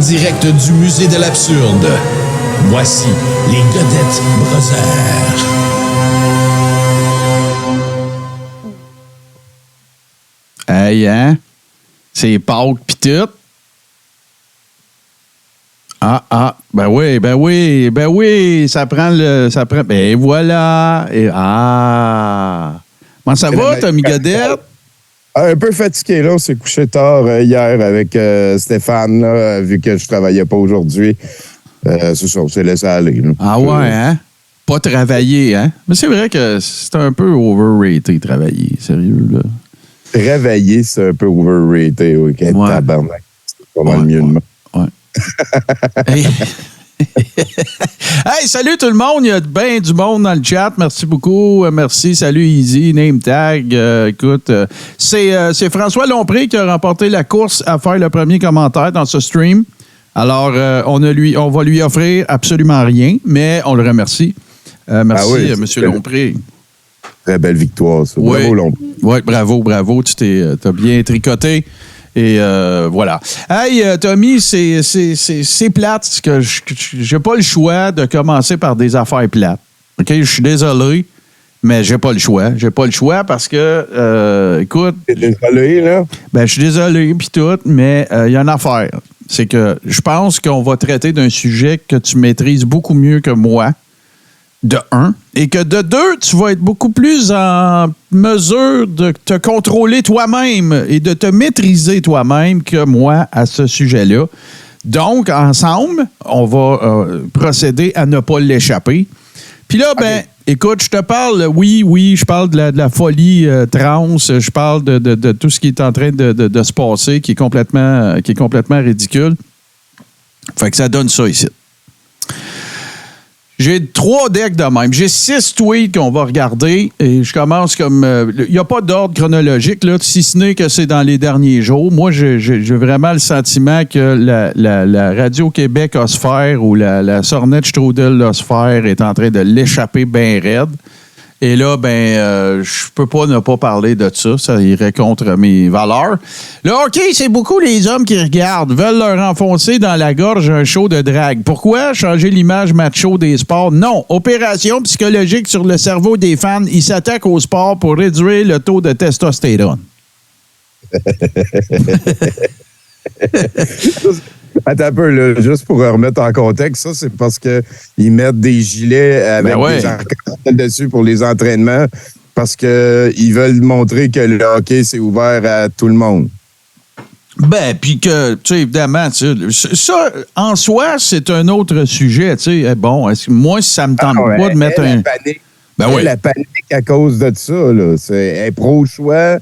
direct du musée de l'absurde, voici les Godette Brothers. Hey, hein? C'est Pâques pis tout. Ben oui, ça prend, ben voilà. Comment ça va, Tommy Godette? Un peu fatigué, là. On s'est couché tard hier avec Stéphane, là, vu que je travaillais pas aujourd'hui. C'est ça, on s'est laissé aller. Là. Ah ouais, hein? Pas travailler, hein? Mais c'est vrai que c'est un peu overrated, travailler. Sérieux, là. Travailler, c'est un peu overrated, oui. Ouais. Tabarnak. C'est pas mal mieux de moi. Ouais. Hey. Hey, salut tout le monde. Il y a bien du monde dans le chat. Merci beaucoup. Merci. Salut Easy, Name Tag. Écoute, c'est François Lompré qui a remporté la course à faire le premier commentaire dans ce stream. Alors, on va lui offrir absolument rien, mais on le remercie. Merci, M. Lompré. Très belle victoire, ça. Oui. Bravo, Lompré. Oui, bravo. Tu t'as bien tricoté. Et voilà. Hey, Tommy, c'est plate que j'ai pas le choix de commencer par des affaires plates. OK? Je suis désolé, mais j'ai pas le choix. J'ai pas le choix parce que, écoute... T'es désolé, là? Ben, je suis désolé, puis tout, mais il y a une affaire. C'est que je pense qu'on va traiter d'un sujet que tu maîtrises beaucoup mieux que moi, de un, et que de deux, tu vas être beaucoup plus en mesure de te contrôler toi-même et de te maîtriser toi-même que moi à ce sujet-là. Donc, ensemble, on va procéder à ne pas l'échapper. Puis là, ben, écoute, je te parle, oui, je parle de la folie trans, je parle de tout ce qui est en train de se passer, qui est complètement ridicule. Fait que ça donne ça ici. J'ai 3 decks de même. J'ai 6 tweets qu'on va regarder et je commence comme... Il n'y a pas d'ordre chronologique, là, si ce n'est que c'est dans les derniers jours. Moi, j'ai vraiment le sentiment que la Radio-Québec Osphère ou la Sornette Strudel Osphère est en train de l'échapper bien raide. Et là, je peux pas ne pas parler de ça. Ça irait contre mes valeurs. Le hockey, c'est beaucoup les hommes qui regardent, veulent leur enfoncer dans la gorge un show de drague. Pourquoi changer l'image macho des sports? Non. Opération psychologique sur le cerveau des fans. Ils s'attaquent au sport pour réduire le taux de testostérone. Attends un peu, là, juste pour remettre en contexte, ça, c'est parce qu'ils mettent des gilets avec des arcs-en-ciel dessus pour les entraînements, parce qu'ils veulent montrer que le hockey, c'est ouvert à tout le monde. Ben, puis que, tu sais, évidemment, ça, en soi, c'est un autre sujet, tu sais. Bon, moi, si ça me tente pas de mettre un... Panique, la panique à cause de ça, là, c'est pro-choix.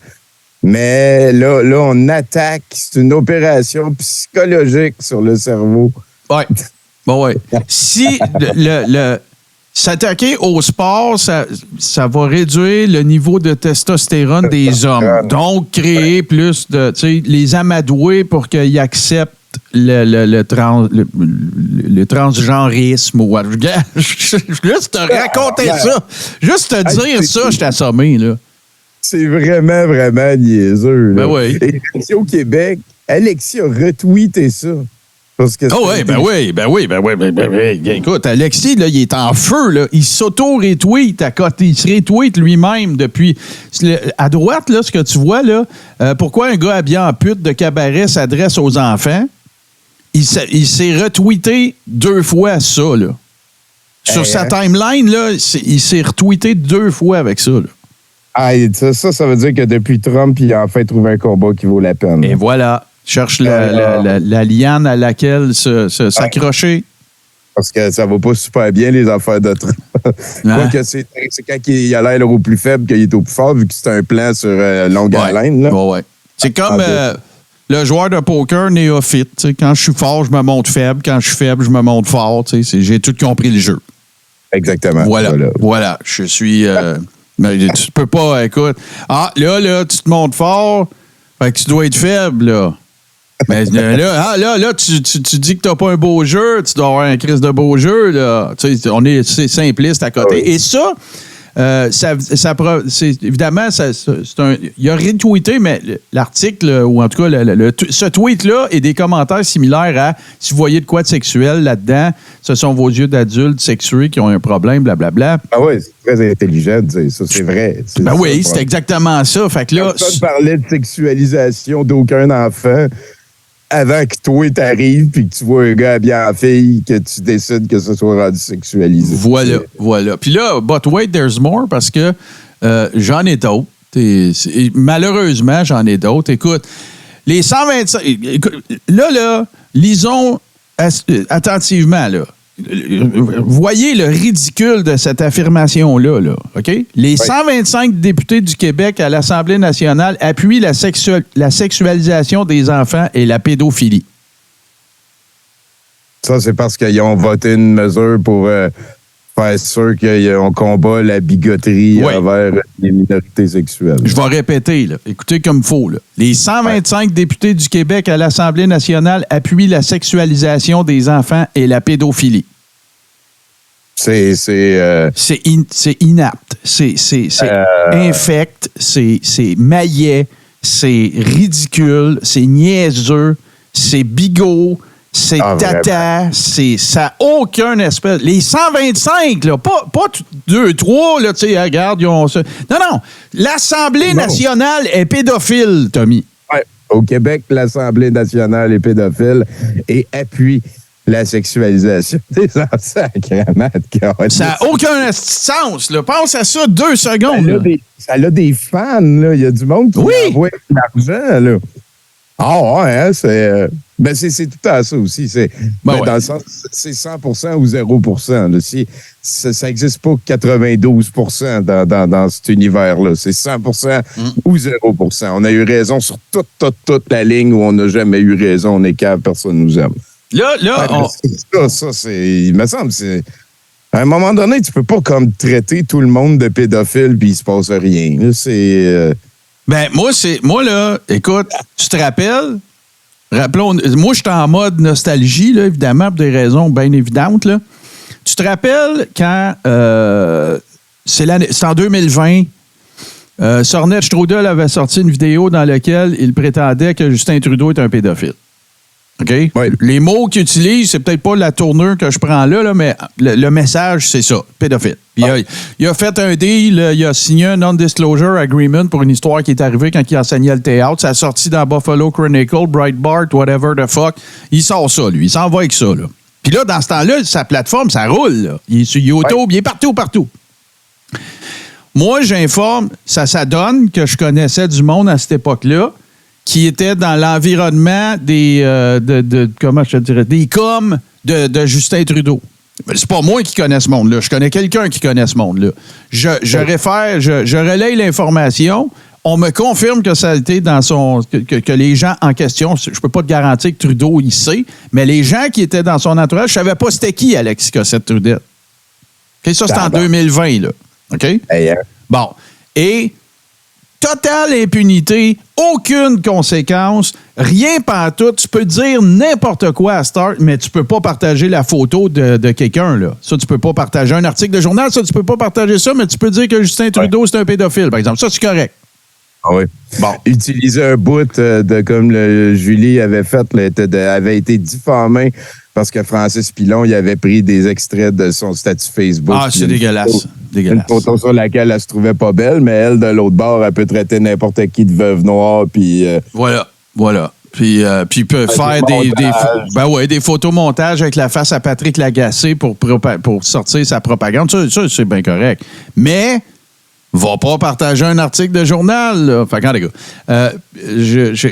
Mais là, on attaque. C'est une opération psychologique sur le cerveau. Oui. Bon, ouais. Si s'attaquer au sport, ça va réduire le niveau de testostérone des hommes. Donc, créer plus de... Tu sais, les amadouer pour qu'ils acceptent le transgenrisme. Juste te raconter ça. Juste te dire ça, je t'ai assommé, là. C'est vraiment, vraiment niaiseux. Là. Ben oui. Et au Québec, Alexis a retweeté ça. Parce que oui. Écoute, Alexis, là, il est en feu. Là. Il s'auto-retweet à côté. Il se retweet lui-même depuis... À droite, là, ce que tu vois, là, pourquoi un gars habillé en pute de cabaret s'adresse aux enfants? Il s'est retweeté 2 fois ça, là. Sur sa timeline, là, il s'est retweeté 2 fois avec ça, là. Ah, ça veut dire que depuis Trump, il a enfin trouvé un combat qui vaut la peine. Et voilà. Cherche la liane à laquelle s'accrocher. Parce que ça va pas super bien, les affaires de Trump. Quoique c'est quand il a l'air au plus faible qu'il est au plus fort, vu que c'est un plan sur longue haleine. Là. Ouais. C'est comme le joueur de poker néophyte. T'sais. Quand je suis fort, je me montre faible. Quand je suis faible, je me montre fort. J'ai tout compris le jeu. Exactement. Voilà. Je suis... Mais tu peux pas, écoute. Là, tu te montres fort, fait que tu dois être faible, là. Mais là, tu dis que t'as pas un beau jeu, tu dois avoir un crise de beau jeu, là. Tu sais, c'est simpliste à côté. Et ça, Évidemment, il a retweeté, mais l'article, ou en tout cas, ce tweet-là et des commentaires similaires à si vous voyez de quoi de sexuel là-dedans, ce sont vos yeux d'adultes sexués qui ont un problème, blablabla. Ah oui, c'est très intelligent de dire ça, c'est vrai. Ben oui, c'est exactement ça. Fait que là, personne parlait de sexualisation d'aucun enfant avant que toi t'arrives puis que tu vois un gars habillé en fille, que tu décides que ce soit rendu sexualisé. Voilà. Puis là, but wait, there's more, parce que j'en ai d'autres. Malheureusement, j'en ai d'autres. Écoute, les 125... Là, lisons attentivement, là. Voyez le ridicule de cette affirmation-là, là, OK? Les 125 députés du Québec à l'Assemblée nationale appuient la sexualisation des enfants et la pédophilie. Ça, c'est parce qu'ils ont voté une mesure pour faire sûr qu'on combat la bigoterie envers les minorités sexuelles. Je vais répéter, là. Écoutez comme il faut. Là. Les 125 députés du Québec à l'Assemblée nationale appuient la sexualisation des enfants et la pédophilie. C'est inapte, c'est infect, c'est maillet, c'est ridicule, c'est niaiseux, c'est bigot, c'est tata, ça n'a aucun espèce. Les 125, là, pas 2, 3, là, tu sais, regarde, ils ont ça. Non, l'Assemblée nationale est pédophile, Tommy. Ouais. Au Québec, l'Assemblée nationale est pédophile et appuie la sexualisation des enfants. Ça n'a aucun sens, là. Pense à ça 2 secondes. Ça a des fans, là. Il y a du monde qui envoie de l'argent, là. Ah ouais, hein, c'est tout à ça aussi. Dans le sens, c'est 100% ou 0%. Là. Ça n'existe pas 92% dans cet univers-là. C'est 100% ou 0%. On a eu raison sur toute la ligne où on n'a jamais eu raison. On est cave, personne nous aime. Là, il me semble, à un moment donné, tu peux pas comme traiter tout le monde de pédophile puis il se passe rien. Là, Ben, moi, là, écoute, tu te rappelles? Rappelons, moi, je suis en mode nostalgie, là, évidemment, pour des raisons bien évidentes, là. Tu te rappelles quand, c'est en 2020, Sornet Strudel avait sorti une vidéo dans laquelle il prétendait que Justin Trudeau est un pédophile. OK? Oui. Les mots qu'il utilise, c'est peut-être pas la tournure que je prends là, mais le message, c'est ça, pédophile. Puis il a fait un deal, il a signé un non-disclosure agreement pour une histoire qui est arrivée quand il enseignait le théâtre. Ça a sorti dans Buffalo Chronicle, Breitbart, whatever the fuck. Il sort ça, lui. Il s'en va avec ça, là. Puis là, dans ce temps-là, sa plateforme, ça roule, là. Il est sur YouTube, il est partout. Moi, j'informe, ça donne que je connaissais du monde à cette époque-là qui était dans l'environnement des comment je te dirais, des coms de Justin Trudeau. C'est pas moi qui connais ce monde-là. Je connais quelqu'un qui connaît ce monde-là. Je relaye l'information. On me confirme que ça a été dans son... que les gens en question... Je peux pas te garantir que Trudeau, il sait, mais les gens qui étaient dans son entourage, je savais pas c'était qui, Alexis Cossette-Trudel. Okay, ça, c'est en 2020, là. OK? Bon. Et... totale impunité, aucune conséquence, rien pantoute. Tu peux dire n'importe quoi à Start, mais tu peux pas partager la photo de quelqu'un, là. Ça, tu peux pas partager un article de journal, ça, tu peux pas partager ça, mais tu peux dire que Justin Trudeau, c'est un pédophile, par exemple. Ça, c'est correct. Ah oui. Bon. Utiliser un bout comme Julie avait fait, là, avait été diffamé parce que Francis Pilon, il avait pris des extraits de son statut Facebook. Ah, c'est dégueulasse. Une photo sur laquelle elle se trouvait pas belle, mais elle, de l'autre bord, elle peut traiter n'importe qui de veuve noire, puis... Voilà. Puis il peut faire des photomontages avec la face à Patrick Lagacé pour sortir sa propagande. Ça, c'est bien correct. Mais... va pas partager un article de journal, là. Fait que, les gars.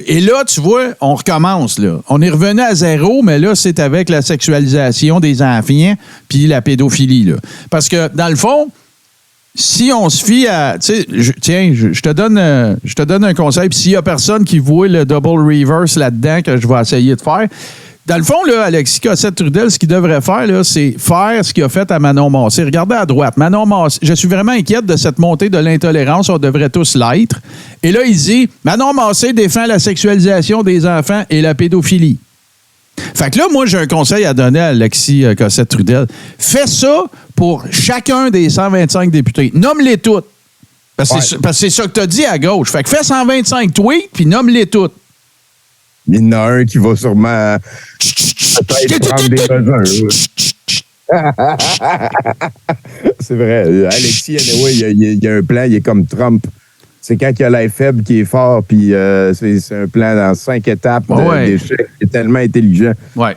Et là, tu vois, on recommence, là. On est revenu à zéro, mais là, c'est avec la sexualisation des enfants puis la pédophilie, là. Parce que, dans le fond, si on se fie à... je te donne un conseil, puis s'il y a personne qui voit le double reverse là-dedans que je vais essayer de faire... Dans le fond, là, Alexis Cossette-Trudel, ce qu'il devrait faire, là, c'est faire ce qu'il a fait à Manon Massé. Regardez à droite. Manon Massé, je suis vraiment inquiète de cette montée de l'intolérance. On devrait tous l'être. Et là, il dit, Manon Massé défend la sexualisation des enfants et la pédophilie. Fait que là, moi, j'ai un conseil à donner à Alexis Cossette-Trudel. Fais ça pour chacun des 125 députés. Nomme-les toutes. Parce que c'est ça que tu as dit à gauche. Fait que fais 125 tweets, puis nomme-les toutes. Il y en a un qui va sûrement peut-être prendre des raisins. C'est vrai. Alexis, anyway, il y a un plan, il est comme Trump. C'est quand il y a l'air faible qui est fort, puis c'est un plan dans 5 étapes d'échec. Il est tellement intelligent. Ouais.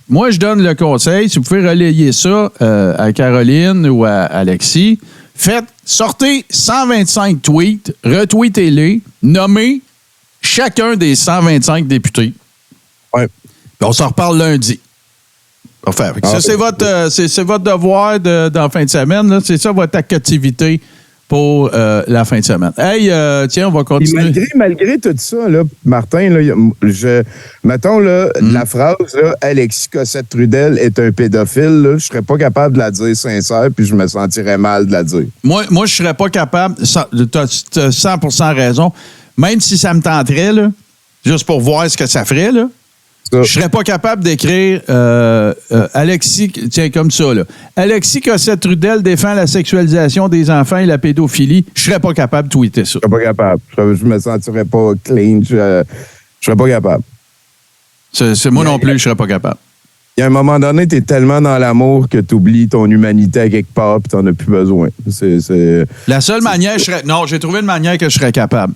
Moi, je donne le conseil, si vous pouvez relayer ça à Caroline ou à Alexis, sortez 125 tweets, retweetez-les, nommez chacun des 125 députés. Ouais. Puis on s'en reparle lundi. Enfin, ça, c'est votre devoir dans la fin de semaine. Là. C'est ça votre activité pour la fin de semaine. Hey, tiens, on va continuer. Malgré tout ça, là, Martin, là, mettons là, la phrase là, Alexis Cossette-Trudel est un pédophile, là, je serais pas capable de la dire sincère, puis je me sentirais mal de la dire. Moi je serais pas capable, tu as 100% raison, même si ça me tenterait, là, juste pour voir ce que ça ferait, là. Je serais pas capable d'écrire Alexis, tiens, comme ça, là. Alexis Cossette-Trudel défend la sexualisation des enfants et la pédophilie. Je serais pas capable de tweeter ça. Je serais pas capable. Je me sentirais pas clean. Je serais pas capable. C'est moi non plus, je serais pas capable. Il y a un moment donné, tu es tellement dans l'amour que tu oublies ton humanité à quelque part et tu n'en as plus besoin. La seule manière, non, j'ai trouvé une manière que je serais capable.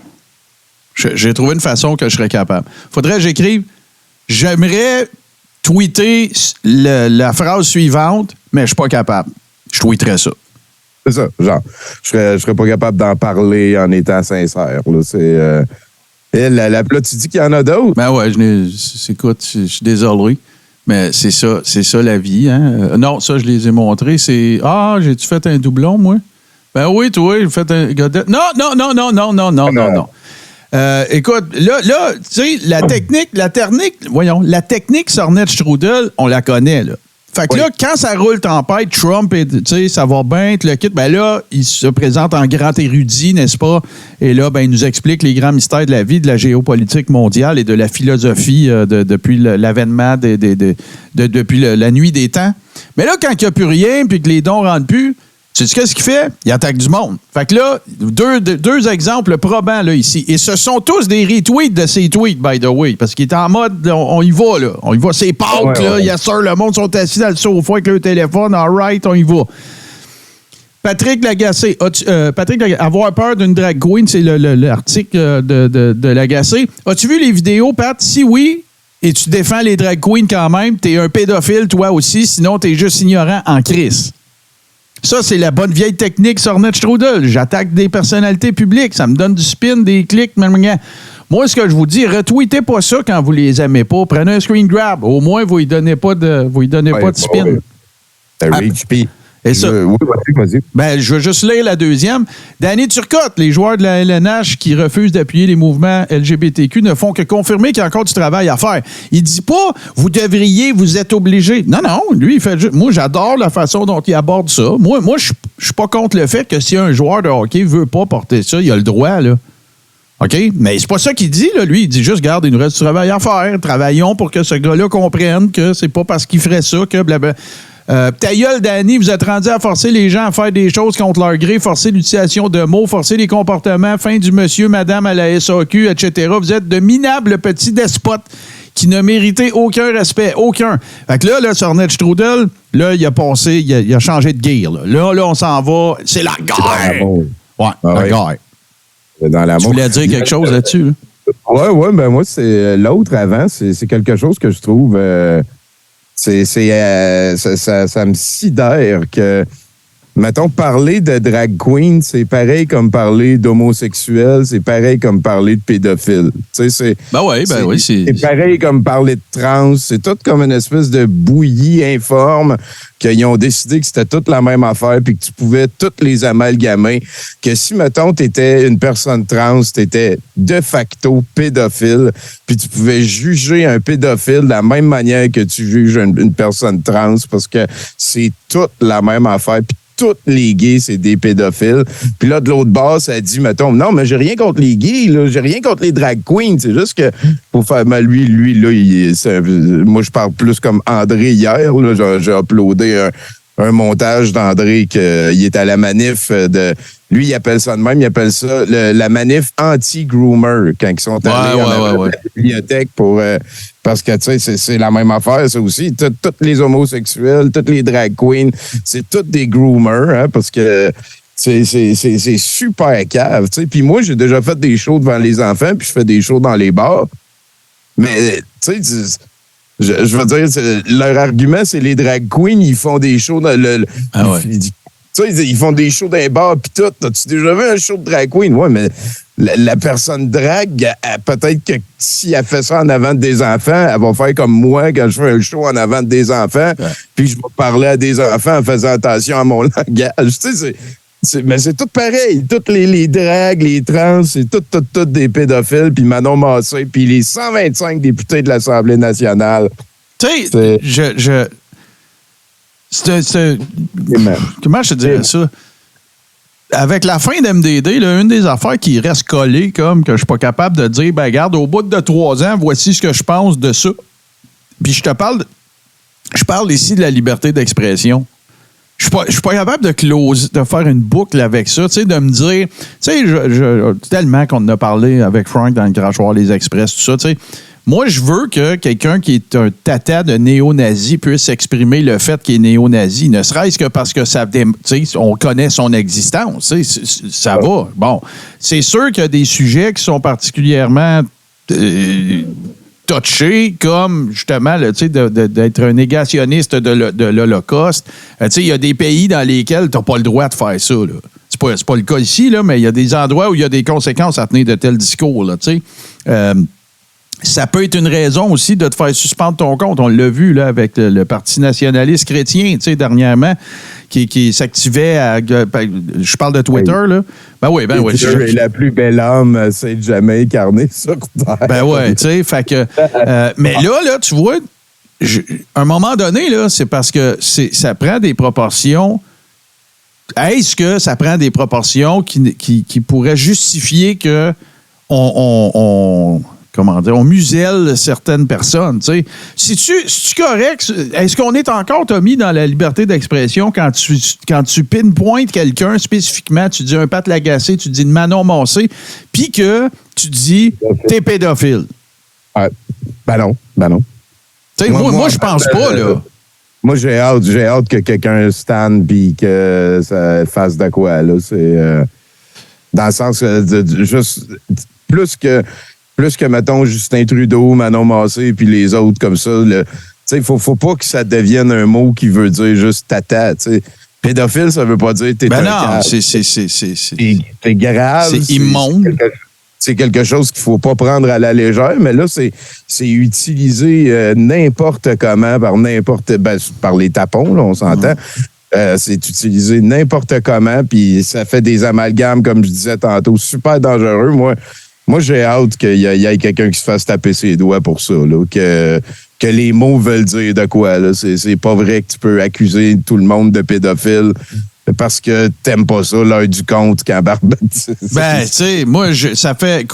J'ai trouvé une façon que je serais capable. Faudrait que j'écrive. J'aimerais tweeter la phrase suivante, mais je suis pas capable. Je tweeterais ça. C'est ça, genre. Je serais pas capable d'en parler en étant sincère. Là, là, tu dis qu'il y en a d'autres. Ben ouais, écoute, je suis désolé, mais c'est ça la vie. Hein? Non, ça, je les ai montrés. J'ai-tu fait un doublon, moi? Ben oui, toi, j'ai fait un godette. Non. Écoute, là, tu sais, la technique Sornet-Strudel, on la connaît, là. Fait que là, quand ça roule tempête, Trump, tu sais, ça va bien, le kit, ben là, il se présente en grand érudit, n'est-ce pas? Et là, ben, il nous explique les grands mystères de la vie, de la géopolitique mondiale et de la philosophie depuis l'avènement, depuis la nuit des temps. Mais là, quand il n'y a plus rien, puis que les dons ne rentrent plus, tu sais qu'est-ce qu'il fait? Il attaque du monde. Fait que là, deux exemples probants là, ici. Et ce sont tous des retweets de ces tweets, by the way, parce qu'il est en mode, on y va, là. On y va, c'est Pâques, là. Yes, sir, le monde sont assis dans le sofa avec le téléphone. All right, on y va. Patrick Lagacé. Avoir peur d'une drag queen, c'est l'article de Lagacé. As-tu vu les vidéos, Pat? Si oui, et tu défends les drag queens quand même, t'es un pédophile, toi aussi, sinon t'es juste ignorant en crise. Ça, c'est la bonne vieille technique Sornet-Strudel. J'attaque des personnalités publiques. Ça me donne du spin, des clics. Moi, ce que je vous dis, retweetez pas ça quand vous les aimez pas. Prenez un screen grab. Au moins, vous lui donnez pas de spin. Et ça, vas-y. Ben, je veux juste lire la deuxième. Danny Turcotte, les joueurs de la LNH qui refusent d'appuyer les mouvements LGBTQ ne font que confirmer qu'il y a encore du travail à faire. Il dit pas, vous devriez, vous êtes obligés. Non, lui, il fait juste. Moi, j'adore la façon dont il aborde ça. Moi, je suis pas contre le fait que si un joueur de hockey veut pas porter ça, il a le droit, là. OK? Mais c'est pas ça qu'il dit, là. Lui, il dit juste, regarde, il nous reste du travail à faire. Travaillons pour que ce gars-là comprenne que c'est pas parce qu'il ferait ça que blablabla. Ta gueule, Danny, vous êtes rendu à forcer les gens à faire des choses contre leur gré, forcer l'utilisation de mots, forcer les comportements, fin du monsieur, madame à la SAQ, etc. Vous êtes de minables petits despotes qui ne méritaient aucun respect, aucun. Fait que là, Sornet-Strudel, là, il a changé de gear. Là, on s'en va. C'est la guerre! Ouais, la guerre. Dans l'amour. Tu voulais dire quelque chose là-dessus? Là? Ouais, ben moi, c'est l'autre avant, c'est quelque chose que je trouve... ça me sidère que, mettons, parler de drag queen, c'est pareil comme parler d'homosexuel, c'est pareil comme parler de pédophile. C'est pareil comme parler de trans, c'est tout comme une espèce de bouillie informe qu'ils ont décidé que c'était toute la même affaire puis que tu pouvais toutes les amalgamer. Que si, mettons, tu étais une personne trans, tu étais de facto pédophile, puis tu pouvais juger un pédophile de la même manière que tu juges une personne trans parce que c'est toute la même affaire. Puis tous les gays, c'est des pédophiles. Puis là, de l'autre bord, ça dit, mettons, non, mais j'ai rien contre les gays, là, j'ai rien contre les drag queens. C'est juste que pour faire mal, lui, là, moi, je parle plus comme André hier. Là, j'ai uploadé un montage d'André qu'il est à la manif de... Lui, il appelle ça de même, il appelle ça la manif anti-groomer quand ils sont allés à la bibliothèque pour... parce que, tu sais, c'est la même affaire, ça aussi. Tous les homosexuels, toutes les drag queens, c'est tous des groomers, hein, parce que c'est super cave, tu sais. Puis moi, j'ai déjà fait des shows devant les enfants, puis je fais des shows dans les bars. Mais, tu sais... Je veux dire, leur argument, c'est les drag queens, ils font des shows dans tu sais, ils font des shows dans les bars pis tout. As-tu déjà vu un show de drag queen? Ouais, mais la personne drag, peut-être que si elle fait ça en avant des enfants, elle va faire comme moi quand je fais un show en avant des enfants, puis je vais parler à des enfants en faisant attention à mon langage. Tu sais, mais c'est tout pareil. Toutes les drags, les trans, c'est tout des pédophiles, puis Manon Massé, puis les 125 députés de l'Assemblée nationale. Tu sais, comment je te dirais ça? Avec la fin d'MDD, une des affaires qui reste collée, comme que je suis pas capable de dire, ben regarde, au bout de 3 ans, voici ce que je pense de ça. Puis je parle ici de la liberté d'expression. Je suis pas capable de faire une boucle avec ça, tu sais, de me dire, tu sais, tellement qu'on en a parlé avec Frank dans le Crachoir, les Express, tout ça, tu sais. Moi, je veux que quelqu'un qui est un tata de néo-nazi puisse exprimer le fait qu'il est néo-nazi, ne serait-ce que parce que on connaît son existence, ça va. Bon, c'est sûr qu'il y a des sujets qui sont particulièrement touché comme, justement, là, d'être un négationniste de l'Holocauste. Il y a des pays dans lesquels tu n'as pas le droit de faire ça. C'est pas le cas ici, là, mais il y a des endroits où il y a des conséquences à tenir de tels discours. Là, ça peut être une raison aussi de te faire suspendre ton compte. On l'a vu là, avec le Parti nationaliste chrétien dernièrement, qui s'activait à... Je parle de Twitter, là. Ben oui. Twitter est la plus belle âme, c'est jamais incarné sur Terre. Ben oui, tu sais, fait que... mais là, tu vois, à un moment donné, là, c'est parce que ça prend des proportions... Est-ce que ça prend des proportions qui pourraient justifier que on muselle certaines personnes, tu sais. C'est-tu correct? Est-ce qu'on est encore, Tommy, dans la liberté d'expression quand tu pinpointes quelqu'un spécifiquement, tu dis un Pat Lagacé, tu dis une Manon Massé, puis que tu dis t'es pédophile? Ben non. Tu sais, moi je pense pas, là. Moi, j'ai hâte que quelqu'un stanne puis que ça fasse de quoi, là. C'est dans le sens juste plus que, mettons, Justin Trudeau, Manon Massé, puis les autres comme ça. Tu sais, faut pas que ça devienne un mot qui veut dire juste tata, tu sais. Pédophile, ça veut pas dire t'es un non, c'est grave. C'est immonde. C'est quelque chose qu'il faut pas prendre à la légère, mais là, c'est utilisé n'importe comment par les tapons, là, on s'entend. C'est utilisé n'importe comment, puis ça fait des amalgames, comme je disais tantôt, super dangereux. Moi, j'ai hâte qu'il y ait quelqu'un qui se fasse taper ses doigts pour ça, là, que les mots veulent dire de quoi. Là. C'est pas vrai que tu peux accuser tout le monde de pédophile parce que t'aimes pas ça, l'heure du compte quand Barbette. Ben, tu sais, moi, ça fait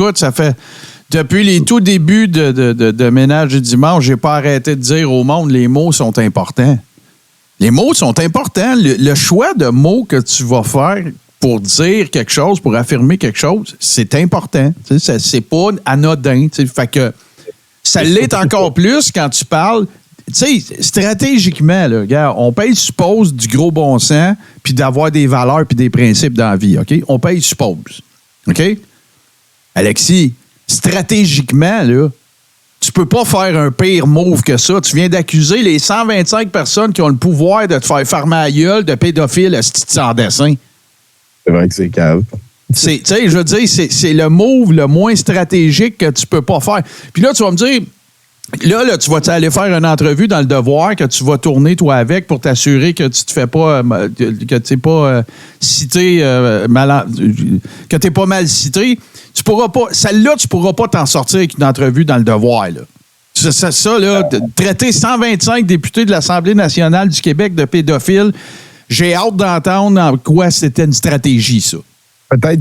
depuis les tout débuts de Ménage du dimanche, j'ai pas arrêté de dire au monde, les mots sont importants. Les mots sont importants. Le choix de mots que tu vas faire pour dire quelque chose, pour affirmer quelque chose, c'est important. C'est pas anodin. Fait que ça l'est encore plus quand tu parles. Tu sais, stratégiquement, là, regarde, on paye suppose du gros bon sens puis d'avoir des valeurs puis des principes dans la vie, OK? On paye suppose. OK? Alexis, stratégiquement, là, tu peux pas faire un pire move que ça. Tu viens d'accuser les 125 personnes qui ont le pouvoir de te faire farmer à gueule de pédophile sans dessin. C'est vrai que c'est cave. Tu sais, je veux dire, c'est le move le moins stratégique que tu peux pas faire. Puis là, tu vas me dire, là, tu vas aller faire une entrevue dans Le Devoir que tu vas tourner, toi, avec, pour t'assurer que tu te fais pas, que tu n'es pas cité, que tu n'es pas mal cité. Tu pourras pas, celle-là, tu pourras pas t'en sortir avec une entrevue dans Le Devoir, là. Ça là, traiter 125 députés de l'Assemblée nationale du Québec de pédophiles, j'ai hâte d'entendre en quoi c'était une stratégie, ça.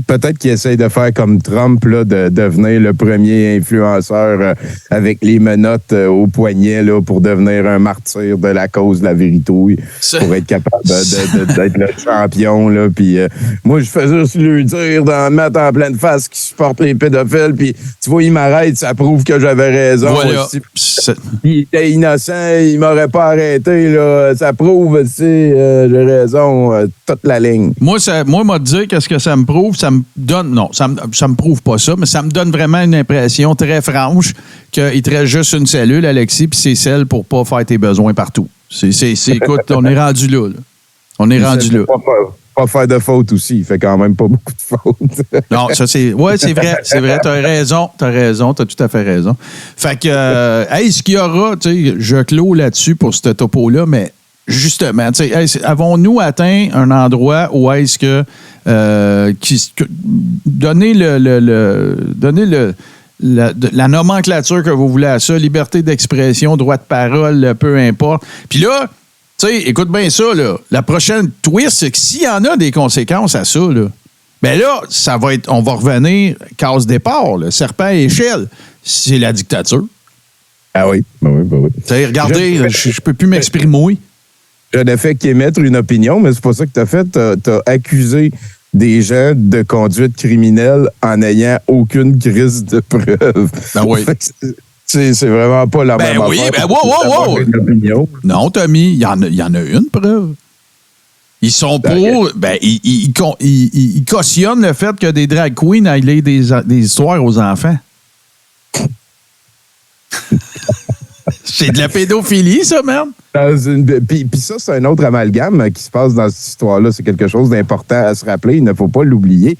Peut-être qu'il essaye de faire comme Trump, là, de devenir le premier influenceur avec les menottes au poignet là, pour devenir un martyr de la cause de la vérité, pour être capable d'être le champion. Là, puis, moi, je fais juste lui dire d'en mettre en pleine face qu'il supporte les pédophiles. Puis, tu vois, il m'arrête, ça prouve que j'avais raison. Voilà. Il était innocent, il m'aurait pas arrêté. Là, ça prouve, j'ai raison, toute la ligne. Moi, m'a dit qu'est-ce que ça me prouve. Ça me donne, non, ça me prouve pas ça, mais ça me donne vraiment une impression très franche qu'il te reste juste une cellule, Alexis, puis c'est celle pour pas faire tes besoins partout. Écoute, on est rendu là. On est rendu là. Pas faire de faute aussi. Il fait quand même pas beaucoup de fautes. Non, ça, c'est vrai. T'as raison. T'as tout à fait raison. Fait que, ce qu'il y aura, tu sais, je clôt là-dessus pour ce topo-là, mais justement, tu sais, avons-nous atteint un endroit où est-ce que donner la nomenclature que vous voulez à ça, liberté d'expression, droit de parole, peu importe. Puis là, tu sais, écoute bien ça, là. La prochaine twist, c'est que s'il y en a des conséquences à ça, là, bien là, ça va être, on va revenir case départ, là, serpent et échelle. C'est la dictature. Ah oui, oui. Tu sais, regardez, je peux plus m'exprimer. Je n'ai fait qu'émettre une opinion, mais c'est pas ça que tu as fait. Tu as accusé des gens de conduite criminelle en n'ayant aucune crise de preuve. Ben oui. C'est vraiment pas la même oui, affaire. Wow. Non, Tommy, il y en a une preuve. Ils sont pour... ils cautionnent le fait que des drag queens aillent des histoires aux enfants. C'est de la pédophilie, ça, merde. Puis ça, c'est un autre amalgame qui se passe dans cette histoire-là. C'est quelque chose d'important à se rappeler. Il ne faut pas l'oublier.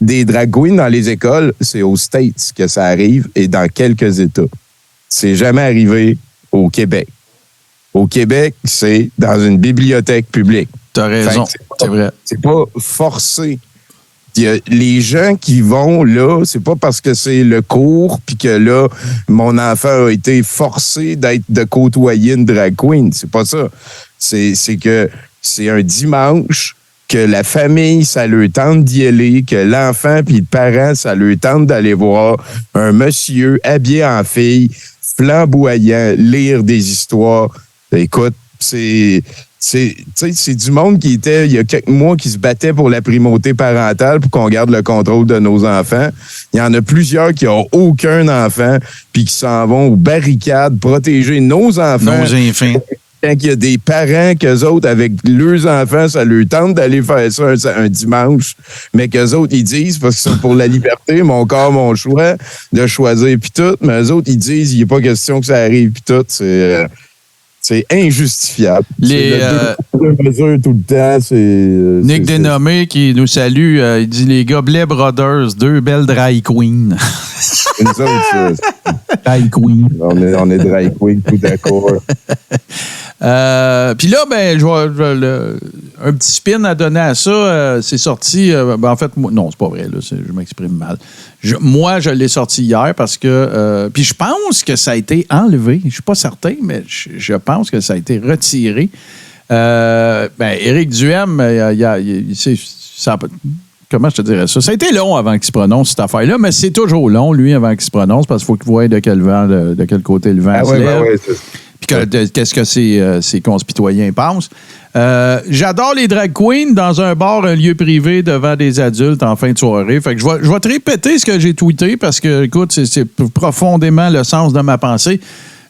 Des drag queens dans les écoles, c'est aux States que ça arrive et dans quelques États. C'est jamais arrivé au Québec. Au Québec, c'est dans une bibliothèque publique. T'as raison, c'est vrai. C'est pas forcé. Les gens qui vont là, c'est pas parce que c'est le cours puis que là, mon enfant a été forcé de côtoyer une drag queen. C'est pas ça. C'est que c'est un dimanche que la famille, ça leur tente d'y aller, que l'enfant puis le parent, ça leur tente d'aller voir un monsieur habillé en fille, flamboyant, lire des histoires. Écoute, c'est du monde qui était, il y a quelques mois, qui se battait pour la primauté parentale pour qu'on garde le contrôle de nos enfants. Il y en a plusieurs qui n'ont aucun enfant puis qui s'en vont aux barricades protéger nos enfants. Nos enfants. Quand il y a des parents qu'eux autres, avec leurs enfants, ça leur tente d'aller faire ça un dimanche, mais qu'eux autres, ils disent, parce qu'ils sont pour la liberté, mon corps, mon choix, de choisir puis tout, mais eux autres, ils disent, il n'est pas question que ça arrive puis tout. C'est injustifiable. Les deux mesures tout le temps. Nick Dénommé qui nous salue, il dit les Gobelet Brothers, deux belles dry queens. Nous autres, dry queen. On est dry queen, tout d'accord. Puis là, un petit spin à donner à ça, c'est sorti. En fait, non, c'est pas vrai, là, je m'exprime mal. Moi, je l'ai sorti hier parce que. Puis je pense que ça a été enlevé. Je suis pas certain, mais je pense que ça a été retiré. Éric Duhem, comment je te dirais ça? Ça a été long avant qu'il se prononce, cette affaire-là, mais c'est toujours long, lui, avant qu'il se prononce, parce qu'il faut qu'il voie de quel côté le vent se lève. Puis qu'est-ce que ses concitoyens pensent. J'adore les drag queens dans un bar, un lieu privé devant des adultes en fin de soirée. Fait que je vais te répéter ce que j'ai tweeté parce que, écoute, c'est profondément le sens de ma pensée.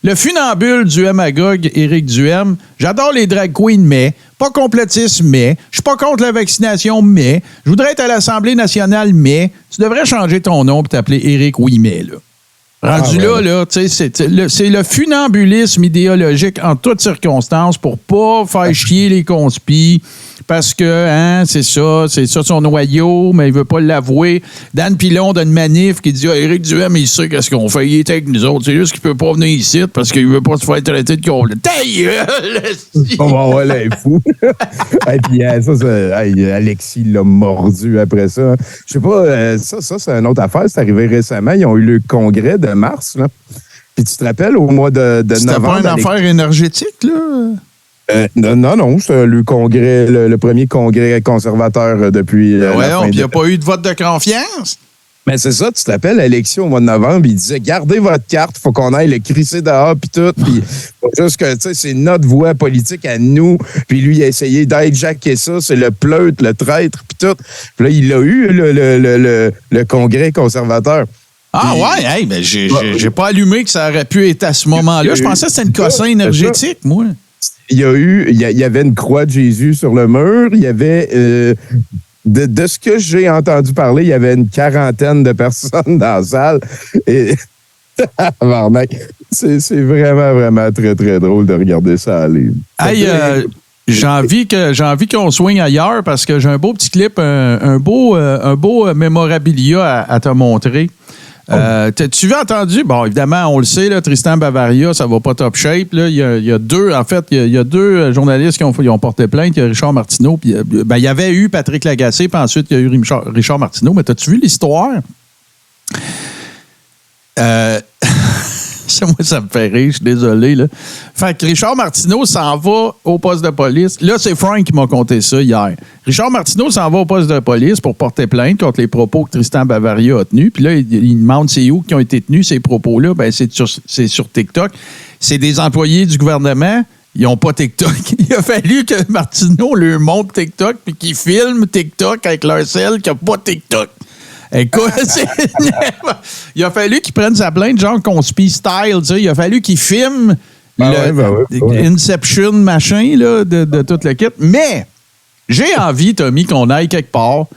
Le funambule du Magog, Éric Duhem, j'adore les drag queens, mais pas complotiste, mais je suis pas contre la vaccination, mais je voudrais être à l'Assemblée nationale, mais tu devrais changer ton nom et t'appeler Éric Oui-mais, là. Rendu là, tu sais, c'est le funambulisme idéologique en toutes circonstances pour pas faire chier les conspis parce que, c'est ça son noyau, mais il veut pas l'avouer. Dan Pilon d'une manif qui dit Éric Duhem, il sait qu'est-ce qu'on fait, il est avec nous autres, c'est juste qu'il peut pas venir ici parce qu'il veut pas se faire traiter de con. On va voir les fous. Et puis, Alexis l'a mordu après ça. Je sais pas, ça, c'est une autre affaire. C'est arrivé récemment. Ils ont eu le congrès de mars. Là. Puis tu te rappelles, au mois de novembre... C'était pas une affaire énergétique, là? Non, c'est le congrès, le premier congrès conservateur depuis. Voyons, il n'y a pas eu de vote de confiance. Mais c'est ça, tu t'appelles l'élection au mois de novembre, il disait gardez votre carte, faut qu'on aille le crisser dehors puis tout, puis juste que tu sais c'est notre voix politique à nous, puis lui il a essayé d'hijacker ça, c'est le pleutre, le traître puis tout. Puis là il a eu le congrès conservateur. Ah ouais, hey, ben j'ai pas allumé que ça aurait pu être à ce moment-là. Je pensais que c'était une cossin énergétique, moi. Il y avait une croix de Jésus sur le mur, il y avait de ce que j'ai entendu parler, il y avait une quarantaine de personnes dans la salle. Et c'est vraiment, vraiment très, très drôle de regarder ça aller. Hey, j'ai envie qu'on swing ailleurs parce que j'ai un beau petit clip, un beau mémorabilia à te montrer. T'as-tu entendu? Bon, évidemment, on le sait, là, Tristan Bavaria, ça va pas top shape. Là. Il y a deux journalistes qui ont porté plainte. Il y a Richard Martineau. Puis, il y avait eu Patrick Lagacé, puis ensuite, il y a eu Richard Martineau. Mais t'as-tu vu l'histoire? Moi, ça me fait rire, je suis désolé. Là. Fait que Richard Martineau s'en va au poste de police. Là, c'est Frank qui m'a conté ça hier. Richard Martineau s'en va au poste de police pour porter plainte contre les propos que Tristan Bavaria a tenus. Puis là, il demande c'est où qui ont été tenus, ces propos-là. Ben, c'est sur TikTok. C'est des employés du gouvernement. Ils n'ont pas TikTok. Il a fallu que Martineau leur montre TikTok puis qu'ils filment TikTok avec leur cell qui n'a pas TikTok. Écoute, il a fallu qu'il prenne sa plainte, genre conspi style, tu sais. Il a fallu qu'il filme Inception machin là, de toute la kit. Mais j'ai envie, Tommy, qu'on aille quelque part.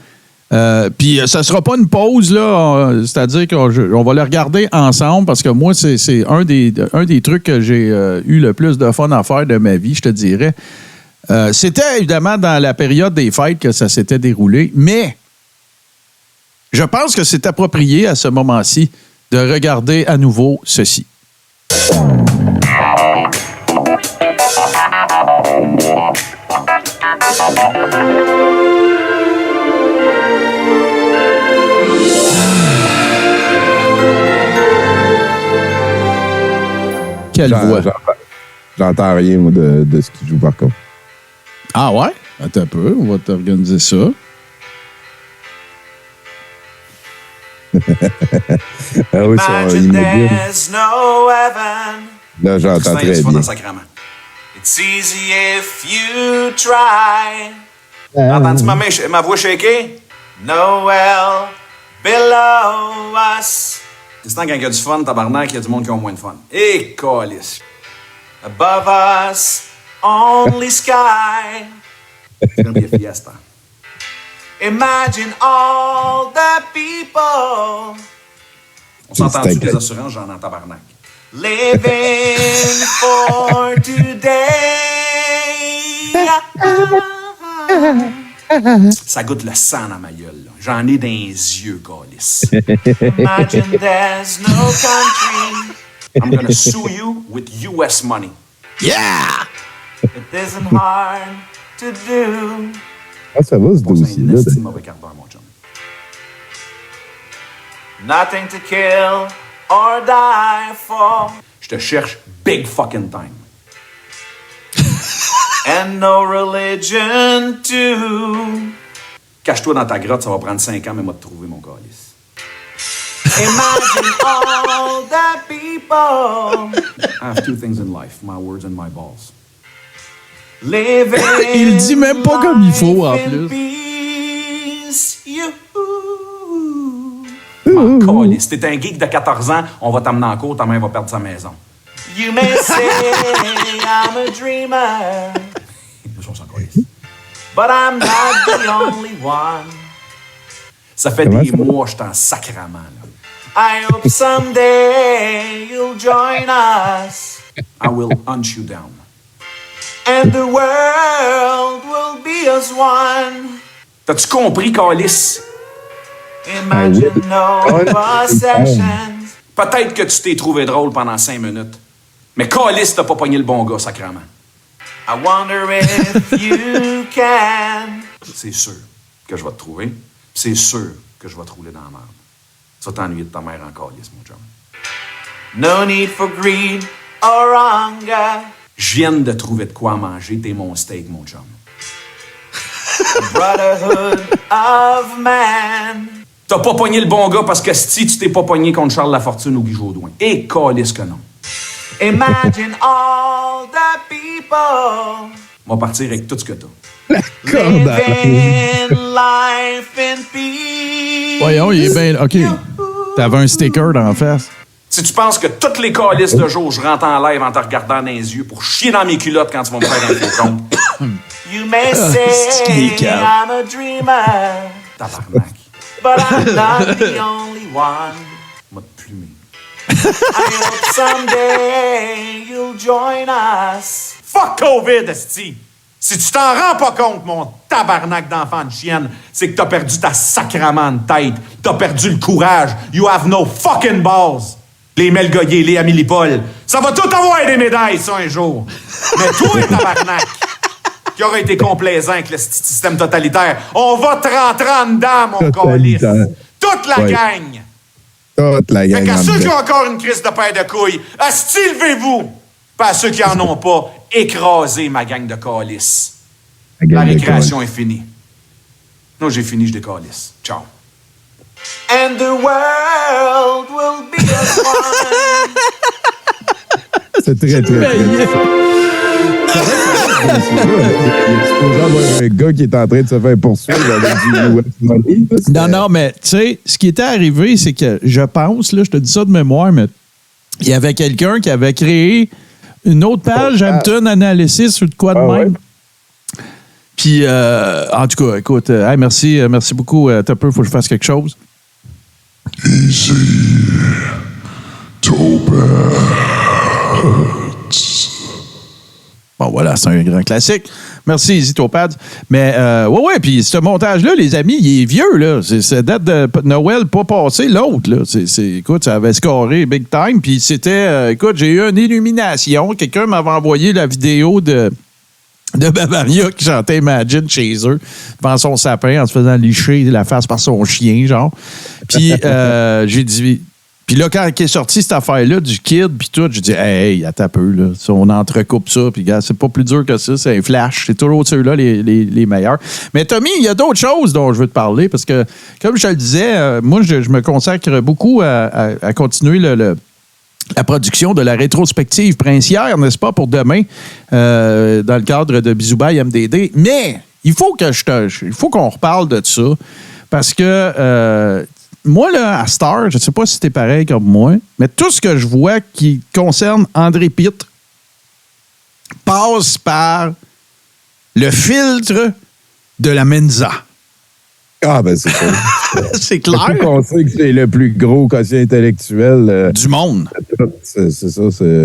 Puis ça sera pas une pause, là. C'est-à-dire qu'on va le regarder ensemble parce que moi, c'est un des trucs que j'ai eu le plus de fun à faire de ma vie, je te dirais. C'était évidemment dans la période des fêtes que ça s'était déroulé, mais je pense que c'est approprié à ce moment-ci de regarder à nouveau ceci. Quelle voix? J'entends rien, moi, de ce qu'il joue, par contre. Ah ouais? Attends un peu, on va t'organiser ça. Ah oui, ça, il me no heaven. Là, j'entends très bien. It's easy if you try. Entends-tu ma voix shaker? Noel below us. C'est quand il y a du fun, tabarnak, il y a du monde qui a moins de fun. Et calice. Above us, only sky. It's gonna be a fiesta. Imagine all the people. On s'entend-tu des assurances, j'en entends tabarnak. Living for today. Ça goûte le sang dans ma gueule. Là. J'en ai dans les yeux, calice. Imagine there's no country. I'm gonna sue you with US money. Yeah! It isn't hard to do. Ah, ça va, ce dossier-là. C'est un mauvais quart d'heure, mon chum. Nothing to kill or die for. Je te cherche big fucking time. And no religion too. Cache-toi dans ta grotte, ça va prendre 5 ans, mais moi de trouver mon calice. Imagine all the people. I have 2 things in life, my words and my balls. Living il dit même pas comme il faut, en plus. Peace, you. Si t'es un geek de 14 ans, on va t'amener en cours, ta mère va perdre sa maison. You may say I'm a dreamer. But I'm not the only one. Ça fait des mois que je suis en sacrament. Là. I hope someday you'll join us. I will hunt you down. And the world will be as one. T'as-tu compris, Calice? Imagine no possessions. Peut-être que tu t'es trouvé drôle pendant 5 minutes. Mais Calice, t'as pas pogné le bon gars, sacrément. I wonder if you can. C'est sûr que je vais te trouver. C'est sûr que je vais te rouler dans la merde. Tu vas t'ennuyer de ta mère en Calice, mon chum. No need for greed or hunger. Je viens de trouver de quoi manger. T'es mon steak, mon chum. Brotherhood of man. T'as pas pogné le bon gars parce que si tu t'es pas pogné contre Charles Lafortune ou Guy Jodoin. Et calisse que non. Imagine all the people. On va partir avec tout ce que t'as. Living life in peace. Voyons, il est bien... OK. T'avais un sticker dans la face. Si tu penses que toutes les calices de jour, je rentre en live en te regardant dans les yeux pour chier dans mes culottes quand tu vas me faire un faux compte. You may say I'm a dreamer. Tabarnak. But I'm not the only one. M'a plumé. I hope someday you'll join us. Fuck COVID, esti! Si tu t'en rends pas compte, mon tabarnak d'enfant de chienne, c'est que t'as perdu ta sacrament de tête. T'as perdu le courage. You have no fucking balls. Les Mel Goyer, les Amélie Paul, ça va tout avoir des médailles, ça, un jour. Mais toi, tabarnak, qui aurait été complaisant avec le système totalitaire, on va te rentrer en dedans, mon calice. Toute la gang. Toute la gang. Fait qu'à ceux qui ont encore une crise de paire de couilles, asti, levez-vous. Pas à ceux qui en ont pas, écrasez ma gang de calices. La récréation est finie. Non, j'ai fini, je décalisse. Ciao. And the world will be as one. C'est très, très bien. Il est supposé avoir un gars qui est en train de se faire poursuivre avec du US Money. Non, mais tu sais, ce qui était arrivé, c'est que je pense, là, je te dis ça de mémoire, mais il y avait quelqu'un qui avait créé une autre page, Hampton Analysis, ou de quoi de même. Ouais. Puis, en tout cas, écoute, merci beaucoup. T'as peu, il faut que je fasse quelque chose. Easy. Topaz. Bon, voilà, c'est un grand classique. Merci, Easy Topaz. Mais, ouais, puis ce montage-là, les amis, il est vieux, là. C'est date de Noël pas passé, l'autre, là. Écoute, ça avait scoré big time. Puis c'était, écoute, j'ai eu une illumination. Quelqu'un m'avait envoyé la vidéo de Bavaria qui chantait Imagine chez eux, devant son sapin, en se faisant licher la face par son chien, genre. Puis j'ai dit... Puis là, quand est sorti cette affaire-là du kid, puis tout, j'ai dit, hey, attends un peu, là. On entrecoupe ça, puis gars, c'est pas plus dur que ça, c'est un flash. C'est toujours ceux-là les meilleurs. Mais Tommy, il y a d'autres choses dont je veux te parler, parce que, comme je te le disais, moi, je me consacre beaucoup à continuer la production de la rétrospective princière, n'est-ce pas, pour demain, dans le cadre de Bisoubaï MDD. Mais il faut qu'on reparle de ça, parce que... moi, là, à Star, je ne sais pas si t'es pareil comme moi, mais tout ce que je vois qui concerne André Pitre passe par le filtre de la Mensa. Ah, ben c'est ça. C'est clair. On sait que c'est le plus gros quotient intellectuel du monde. C'est ça,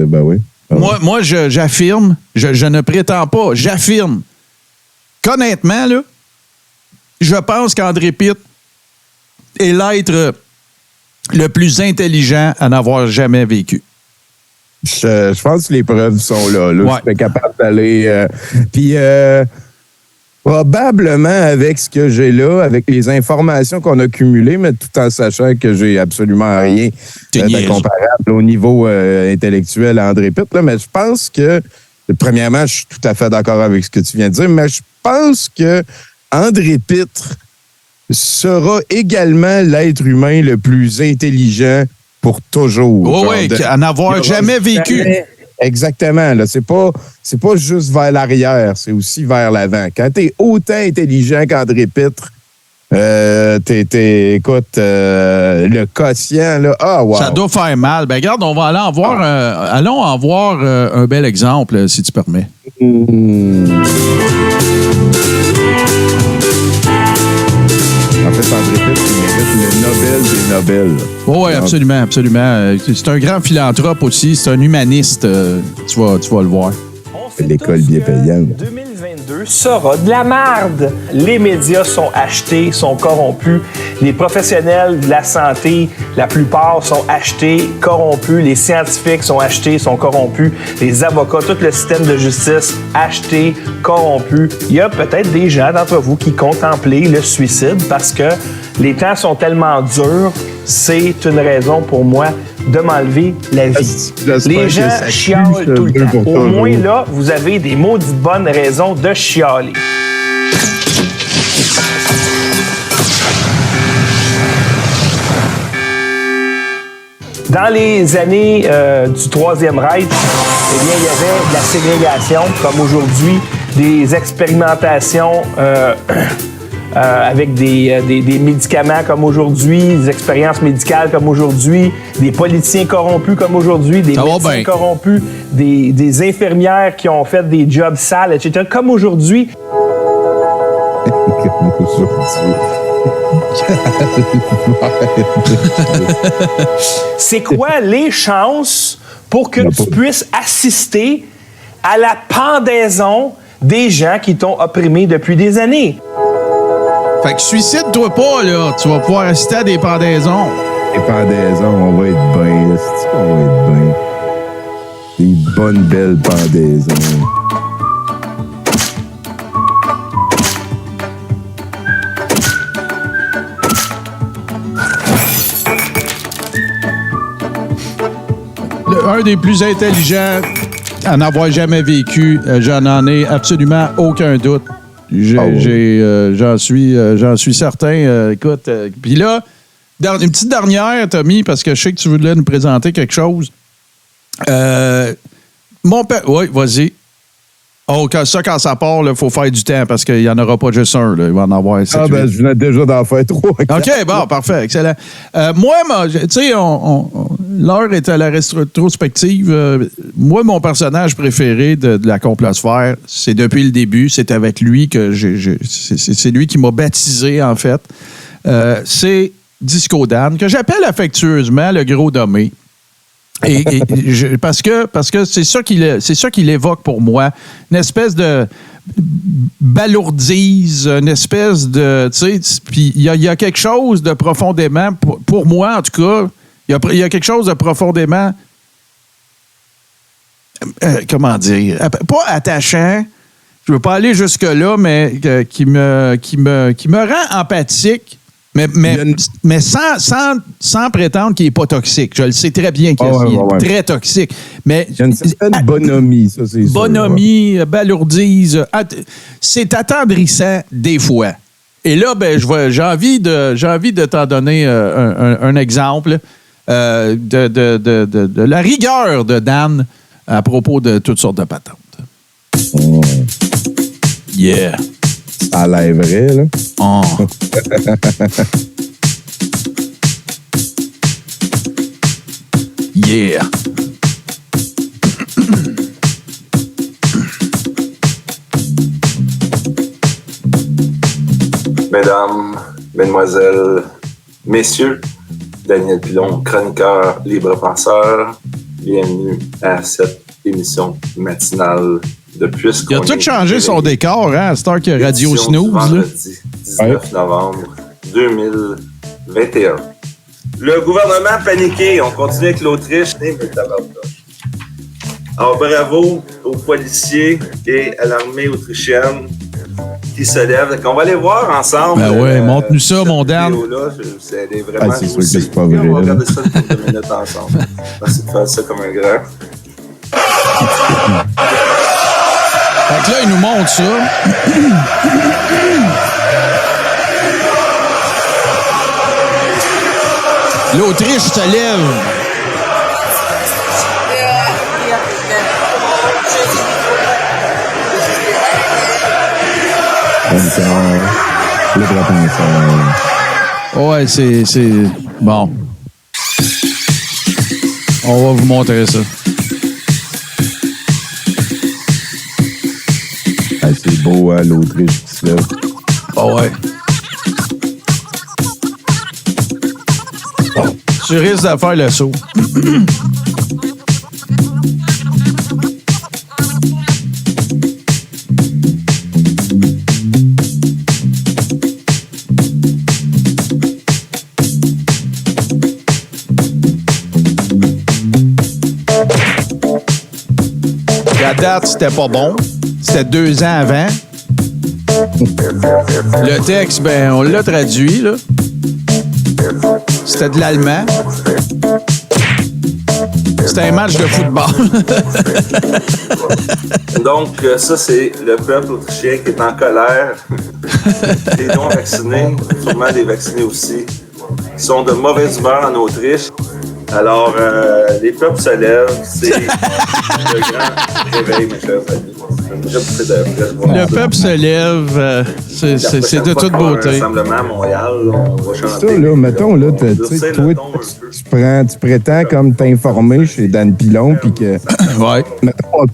ben oui. Moi, j'affirme, je ne prétends pas, j'affirme qu'honnêtement, là, je pense qu'André Pitre est l'être le plus intelligent à n'avoir jamais vécu. Je pense que les preuves sont là. Ouais. Je suis capable d'aller... Puis, probablement, avec ce que j'ai là, avec les informations qu'on a cumulées, mais tout en sachant que j'ai absolument rien de comparable au niveau intellectuel à André Pitre. Là, mais je pense que, premièrement, je suis tout à fait d'accord avec ce que tu viens de dire, mais je pense que André Pitre sera également l'être humain le plus intelligent pour toujours. Oui, à n'avoir jamais vécu. Exactement. Là, c'est pas juste vers l'arrière, c'est aussi vers l'avant. Quand tu es autant intelligent qu'André Pitre, écoute, le quotient, là, wow. Ça doit faire mal. Ben regarde, on va aller en voir, allons en voir un bel exemple, si tu permets. En fait, André Pitre, il mérite le Nobel des Nobels. Oui, absolument, absolument. C'est un grand philanthrope aussi, c'est un humaniste, tu vas le voir. L'école bien payante. 2022 sera de la merde. Les médias sont achetés, sont corrompus. Les professionnels de la santé, la plupart sont achetés, corrompus. Les scientifiques sont achetés, sont corrompus. Les avocats, tout le système de justice acheté, corrompu. Il y a peut-être des gens d'entre vous qui contemplent le suicide parce que les temps sont tellement durs. C'est une raison pour moi de m'enlever la vie. Les gens chialent tout le temps. Au moins, là, vous avez des maudites bonnes raisons de chialer. Dans les années du Troisième Reich, eh bien, il y avait de la ségrégation, comme aujourd'hui, des expérimentations avec des médicaments comme aujourd'hui, des expériences médicales comme aujourd'hui, des politiciens corrompus comme aujourd'hui, des médecins corrompus, des infirmières qui ont fait des jobs sales, etc. Comme aujourd'hui. C'est quoi les chances pour que tu puisses assister à la pendaison des gens qui t'ont opprimé depuis des années? Fait que suicide-toi pas, là. Tu vas pouvoir assister à des pendaisons. Des pendaisons, on va être bien. On va être bien. Des bonnes, belles pendaisons. Un des plus intelligents à n'avoir jamais vécu, j'en ai absolument aucun doute. J'en suis certain. Écoute, puis là, une petite dernière, Tommy, parce que je sais que tu voulais nous présenter quelque chose. Mon père... Oui, vas-y. Oh, quand ça part, il faut faire du temps parce qu'il n'y en aura pas juste un. Là. Il va en avoir 7, je venais déjà d'en faire 3. OK, bon, parfait, excellent. Moi, tu sais, l'heure est à la rétrospective. Moi, mon personnage préféré de la complosphère, c'est depuis le début. C'est avec lui que c'est lui qui m'a baptisé, en fait. C'est Disco Dan, que j'appelle affectueusement le gros dommé. Parce que c'est ça qu'il évoque pour moi. Une espèce de balourdise, une espèce de... Tu sais, puis il y a quelque chose de profondément, pour moi en tout cas, il y a quelque chose de profondément... comment dire? Pas attachant, je veux pas aller jusque-là, mais qui me rend empathique. Mais sans prétendre qu'il n'est pas toxique. Je le sais très bien qu'il est très toxique. Mais il y a une certaine bonhomie, ça, c'est sûr. Bonhomie, balourdise. C'est attendrissant des fois. Et là, j'ai envie de t'en donner un exemple de la rigueur de Dan à propos de toutes sortes de patentes. Yeah. Ça a l'air vrai, là. Oh. Yeah. Mesdames, Mesdemoiselles, Messieurs, Daniel Pilon, chroniqueur libre-penseur, bienvenue à cette émission matinale de Puisqu'on Il a tout changé son décor, hein, Star que Radio Snooze. Vendredi 19 novembre 2021. Le gouvernement paniqué. On continue avec l'Autriche. Alors, bravo aux policiers et à l'armée autrichienne qui se lèvent. Donc, on va aller voir ensemble. Ben ouais, montre-nous ça, mon Dan. C'est vraiment c'est sûr que c'est pas vrai. On va regarder ça pour 2 minutes ensemble. Merci de faire ça comme un grand. Fait que là, il nous montre ça. L'Autriche se lève. Ouais, c'est... Bon. On va vous montrer ça. C'est beau, hein, l'Autriche qui se lève. Oh ouais. Tu risques de faire le saut. La date, c'était pas bon. C'était 2 ans avant. Le texte, on l'a traduit, là. C'était de l'allemand. C'était un match de football. Donc, ça, c'est le peuple autrichien qui est en colère. Les non-vaccinés, sûrement des vaccinés aussi, qui sont de mauvaise humeur en Autriche. Alors, les peuples se lèvent. C'est le grand réveil, mes chers amis. Le peuple se lève. C'est de toute beauté. Rassemblement à Montréal, là, on va chanter. Ça, là, mettons, là, tu prétends comme t'informer chez Dan Pilon, puis que. Ouais. Mettons,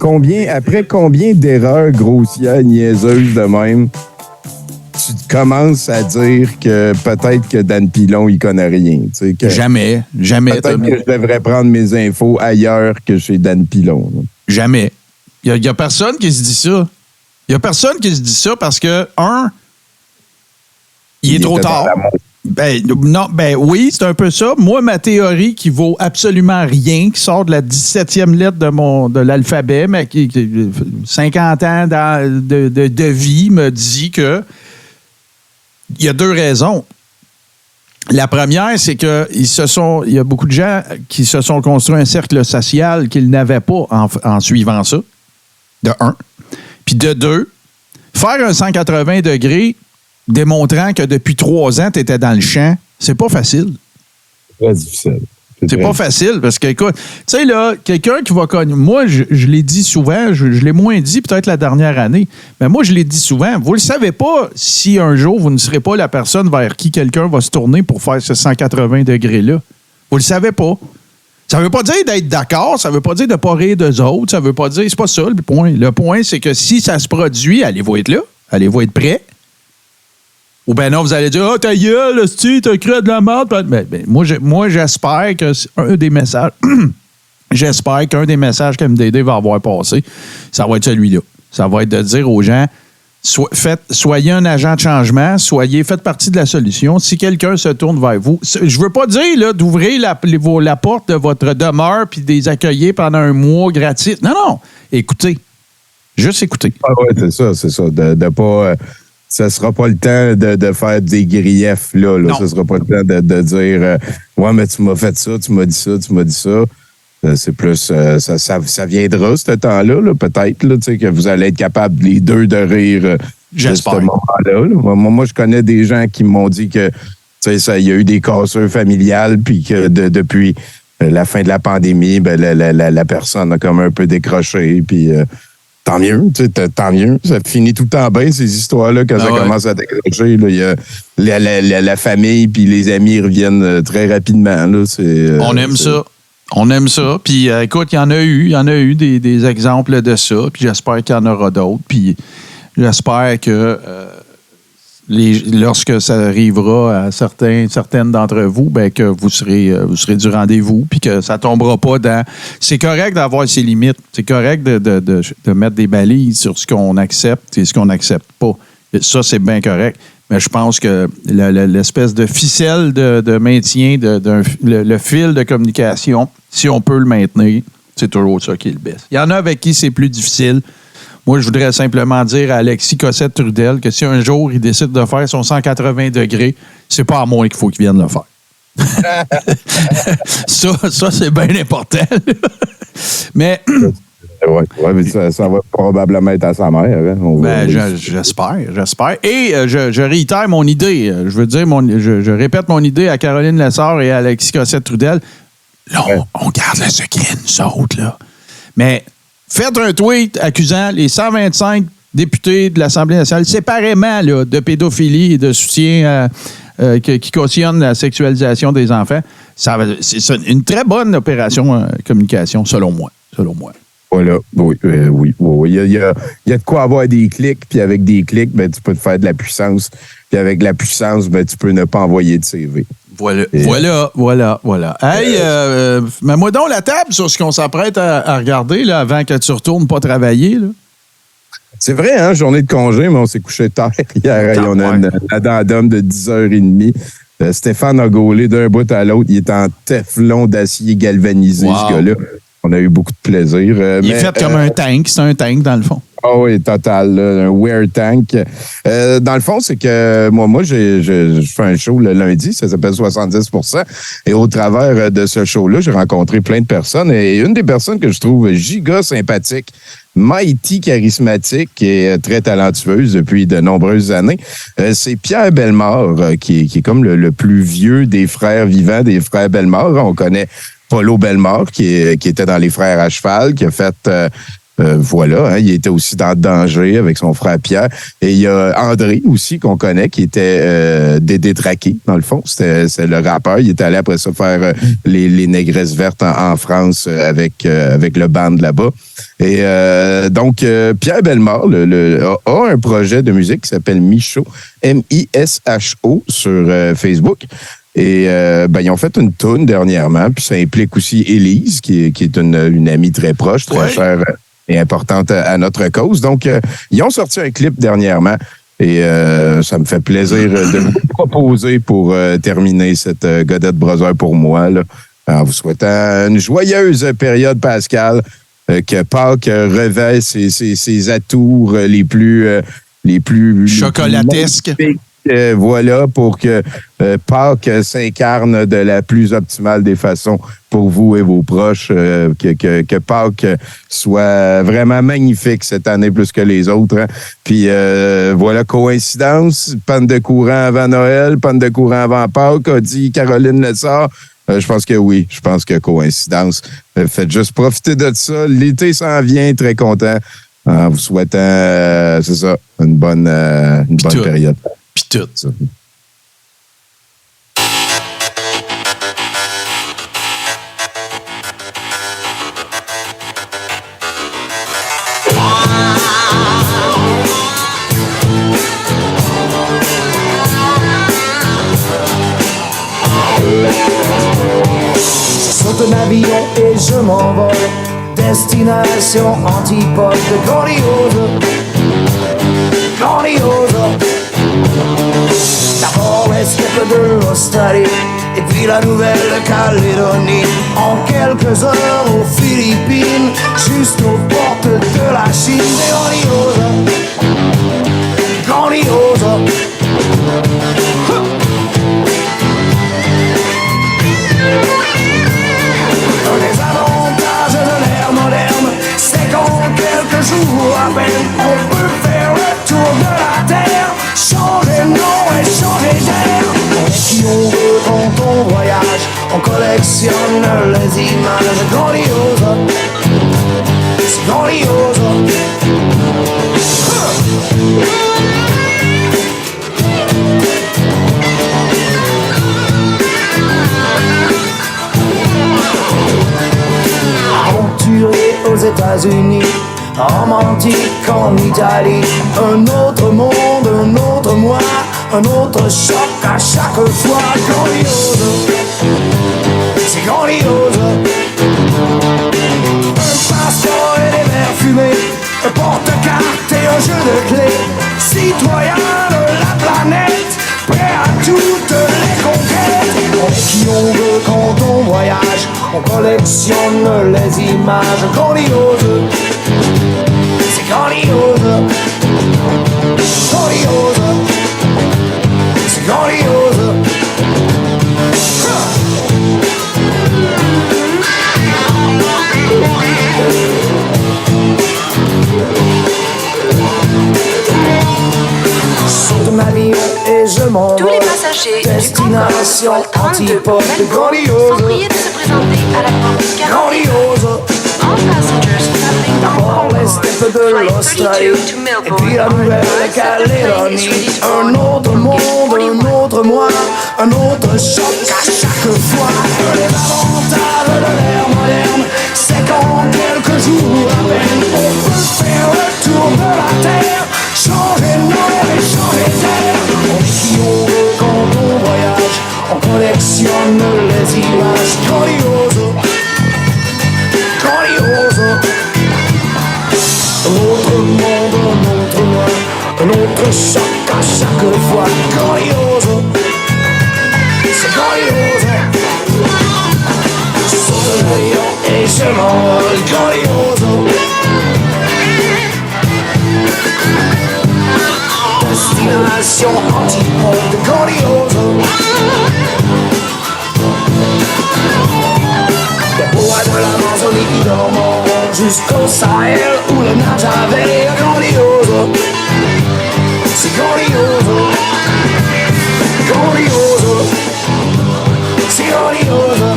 après combien d'erreurs grossières, niaiseuses de même, tu commences à dire que peut-être que Dan Pilon, il connaît rien. Jamais. Peut-être que je devrais prendre mes infos ailleurs que chez Dan Pilon. Là. Jamais. Il n'y a personne qui se dit ça. Il n'y a personne qui se dit ça parce que, il est trop tard. Oui, c'est un peu ça. Moi, ma théorie qui vaut absolument rien, qui sort de la 17e lettre de l'alphabet, mais qui 50 ans de vie, me dit que il y a deux raisons. La première, c'est que il y a beaucoup de gens qui se sont construits un cercle social qu'ils n'avaient pas en suivant ça, de un. Puis de deux, faire un 180 degrés démontrant que depuis 3 ans, tu étais dans le champ, c'est pas facile. C'est très difficile. C'est pas facile parce que, écoute, tu sais, là, quelqu'un qui va connaître. Moi, je l'ai dit souvent, je l'ai moins dit peut-être la dernière année, mais moi, je l'ai dit souvent. Vous le savez pas si un jour, vous ne serez pas la personne vers qui quelqu'un va se tourner pour faire ce 180 degrés-là. Vous le savez pas. Ça veut pas dire d'être d'accord, ça veut pas dire de pas rire d'eux autres, ça veut pas dire. C'est pas ça le point. Le point, c'est que si ça se produit, allez-vous être là? Allez-vous être prêts? Ou bien non, vous allez dire « Ah, ta gueule, t'as cru à de la merde. » Moi, j'espère que un des messages... j'espère qu'un des messages qu'MDD va avoir passé, ça va être celui-là. Ça va être de dire aux gens soyez un agent de changement, faites partie de la solution. Si quelqu'un se tourne vers vous... Je veux pas dire là, d'ouvrir la porte de votre demeure puis de les accueillir pendant un mois gratis. Non. Écoutez. Juste écoutez. Ah ouais, c'est ça. De pas... ça sera pas le temps de faire des griefs, là. Ça sera pas le temps de dire ouais, mais tu m'as fait ça, tu m'as dit ça. C'est plus ça viendra, ce temps-là, là, peut-être, là, que vous allez être capables, les deux, de rire de ce moment-là. Là. Moi, je connais des gens qui m'ont dit que il y a eu des cassures familiales, puis que depuis la fin de la pandémie, ben, la personne a comme un peu décroché, puis tant mieux, tant mieux. Ça finit tout le temps bien, ces histoires-là, quand ça commence à décrocher. Là, il y a la famille puis les amis reviennent très rapidement. Là, on aime ça. On aime ça. Puis, écoute, il y en a eu des exemples de ça. Puis, j'espère qu'il y en aura d'autres. Puis, j'espère que lorsque ça arrivera à certaines d'entre vous, ben que vous serez du rendez-vous, puis que ça tombera pas dans... C'est correct d'avoir ses limites. C'est correct de mettre des balises sur ce qu'on accepte et ce qu'on n'accepte pas. Et ça, c'est bien correct. Mais je pense que l'espèce de ficelle de maintien, le fil de communication, si on peut le maintenir, c'est toujours ça qui est le best. Il y en a avec qui c'est plus difficile. Moi, je voudrais simplement dire à Alexis Cossette-Trudel que si un jour il décide de faire son 180 degrés, c'est pas à moi qu'il faut qu'il vienne le faire. ça c'est bien important. Mais... Oui, mais ça va probablement être à sa mère. Hein? J'espère. Et je réitère mon idée. Je veux dire, je répète mon idée à Caroline Lessard et à Alexis Cossette-Trudel. Là, on garde le secret, nous autres, là. Mais faites un tweet accusant les 125 députés de l'Assemblée nationale séparément là, de pédophilie et de soutien qui cautionnent la sexualisation des enfants. C'est une très bonne opération communication, selon moi. Voilà, oui. Il y a de quoi avoir des clics, puis avec des clics, ben, tu peux te faire de la puissance. Puis avec de la puissance, ben, tu peux ne pas envoyer de CV. Voilà. Hey, mets-moi donc la table sur ce qu'on s'apprête à regarder là, avant que tu retournes pas travailler. Là. C'est vrai, hein, journée de congé, mais on s'est couché tard hier. On a un addendum de 10h30. Stéphane a gaulé d'un bout à l'autre. Il est en teflon d'acier galvanisé, ce gars-là. On a eu beaucoup de plaisir. Il est fait comme un tank. C'est un tank, dans le fond. Ah oui, total, là, un wear tank. Dans le fond, c'est que moi, je fais un show le lundi, ça s'appelle 70%. Et au travers de ce show-là, j'ai rencontré plein de personnes. Et une des personnes que je trouve giga sympathique, mighty charismatique et très talentueuse depuis de nombreuses années, c'est Pierre Bellemare, qui est comme le plus vieux des frères vivants des frères Bellemare. On connaît Paulo Bellemare, qui était dans Les Frères à cheval, qui a fait... voilà, hein, il était aussi dans Danger avec son frère Pierre. Et il y a André aussi, qu'on connaît, qui était Dédé Traqué, dans le fond. C'est le rappeur. Il était allé après ça faire les Négresses Vertes en France avec le band là-bas. Et donc, Pierre Bellemare a un projet de musique qui s'appelle Micho, M-I-S-H-O, sur Facebook. Et ils ont fait une toune dernièrement, puis ça implique aussi Élise, qui est une amie très proche, très chère et importante à notre cause. Donc, ils ont sorti un clip dernièrement et ça me fait plaisir de vous proposer pour terminer cette Godette Brother pour moi, là, en vous souhaitant une joyeuse période pascale, que Pâques revêt ses atours les plus chocolatesques. Voilà, pour que Pâques s'incarne de la plus optimale des façons pour vous et vos proches, que Pâques soit vraiment magnifique cette année plus que les autres. Hein. Puis voilà, coïncidence, panne de courant avant Noël, panne de courant avant Pâques, a dit Caroline Lessard. Je pense que oui, je pense que coïncidence. Faites juste profiter de ça. L'été s'en vient, très content. En vous souhaitant, c'est ça, une bonne période. Puis tout. Ça. Je saute un avion et je m'envole. Destination antipode de grandiose. D'abord les steppes de l'Australie et puis la Nouvelle-Calédonie. En quelques heures aux Philippines, jusqu'aux portes de la Chine. Grandiose. Un des avantages de l'ère moderne, c'est qu'en quelques jours à peine, on peut faire le tour de la Terre, changer de nom et changer d'air. Et qui on veut quand on voyage, on collectionne les images grandioses. C'est grandiose. Aventurier aux États-Unis, romantique en Italie, un autre monde, un autre moi, un autre choc à chaque fois. Grandiose, c'est grandiose. Un passeport et des verres fumés, un porte-carte et un jeu de clés. Citoyen de la planète, prêt à toutes les conquêtes. On est qui on veut quand on voyage, on collectionne les images grandioses. C'est grandiose. Grandiose. C'est grandiose. Saute ma vie et je m'en Tous les passagers destination antipode grandiose. sont priés de se présenter à la porte 40. Grandiose. All passengers traveling by D'abord les steppes de Flight l'Australie 32 to et Melbourne puis la are advised that the plane is Nouvelle-Calédonie. ready to Un board. autre monde, un autre moi, un autre choc à chaque fois. Les avantages de l'ère moderne, c'est qu'en quelques jours à peine, on peut faire le tour de la Terre, changer de nom et changer d'air. On est qui on veut quand on voyage, on collectionne les images grandioses. Grandiose. Un autre monde, un autre moi, un autre choc à chaque fois. Grandiose. C'est grandiose. Saute le rayon et je m'envole grandioso. Destination antipode grandioso. Des bois de l'Amazonie qui dorment jusqu'au Sahel où le nage avait grandioso. C'est grandioso. Grandioso. C'est grandioso.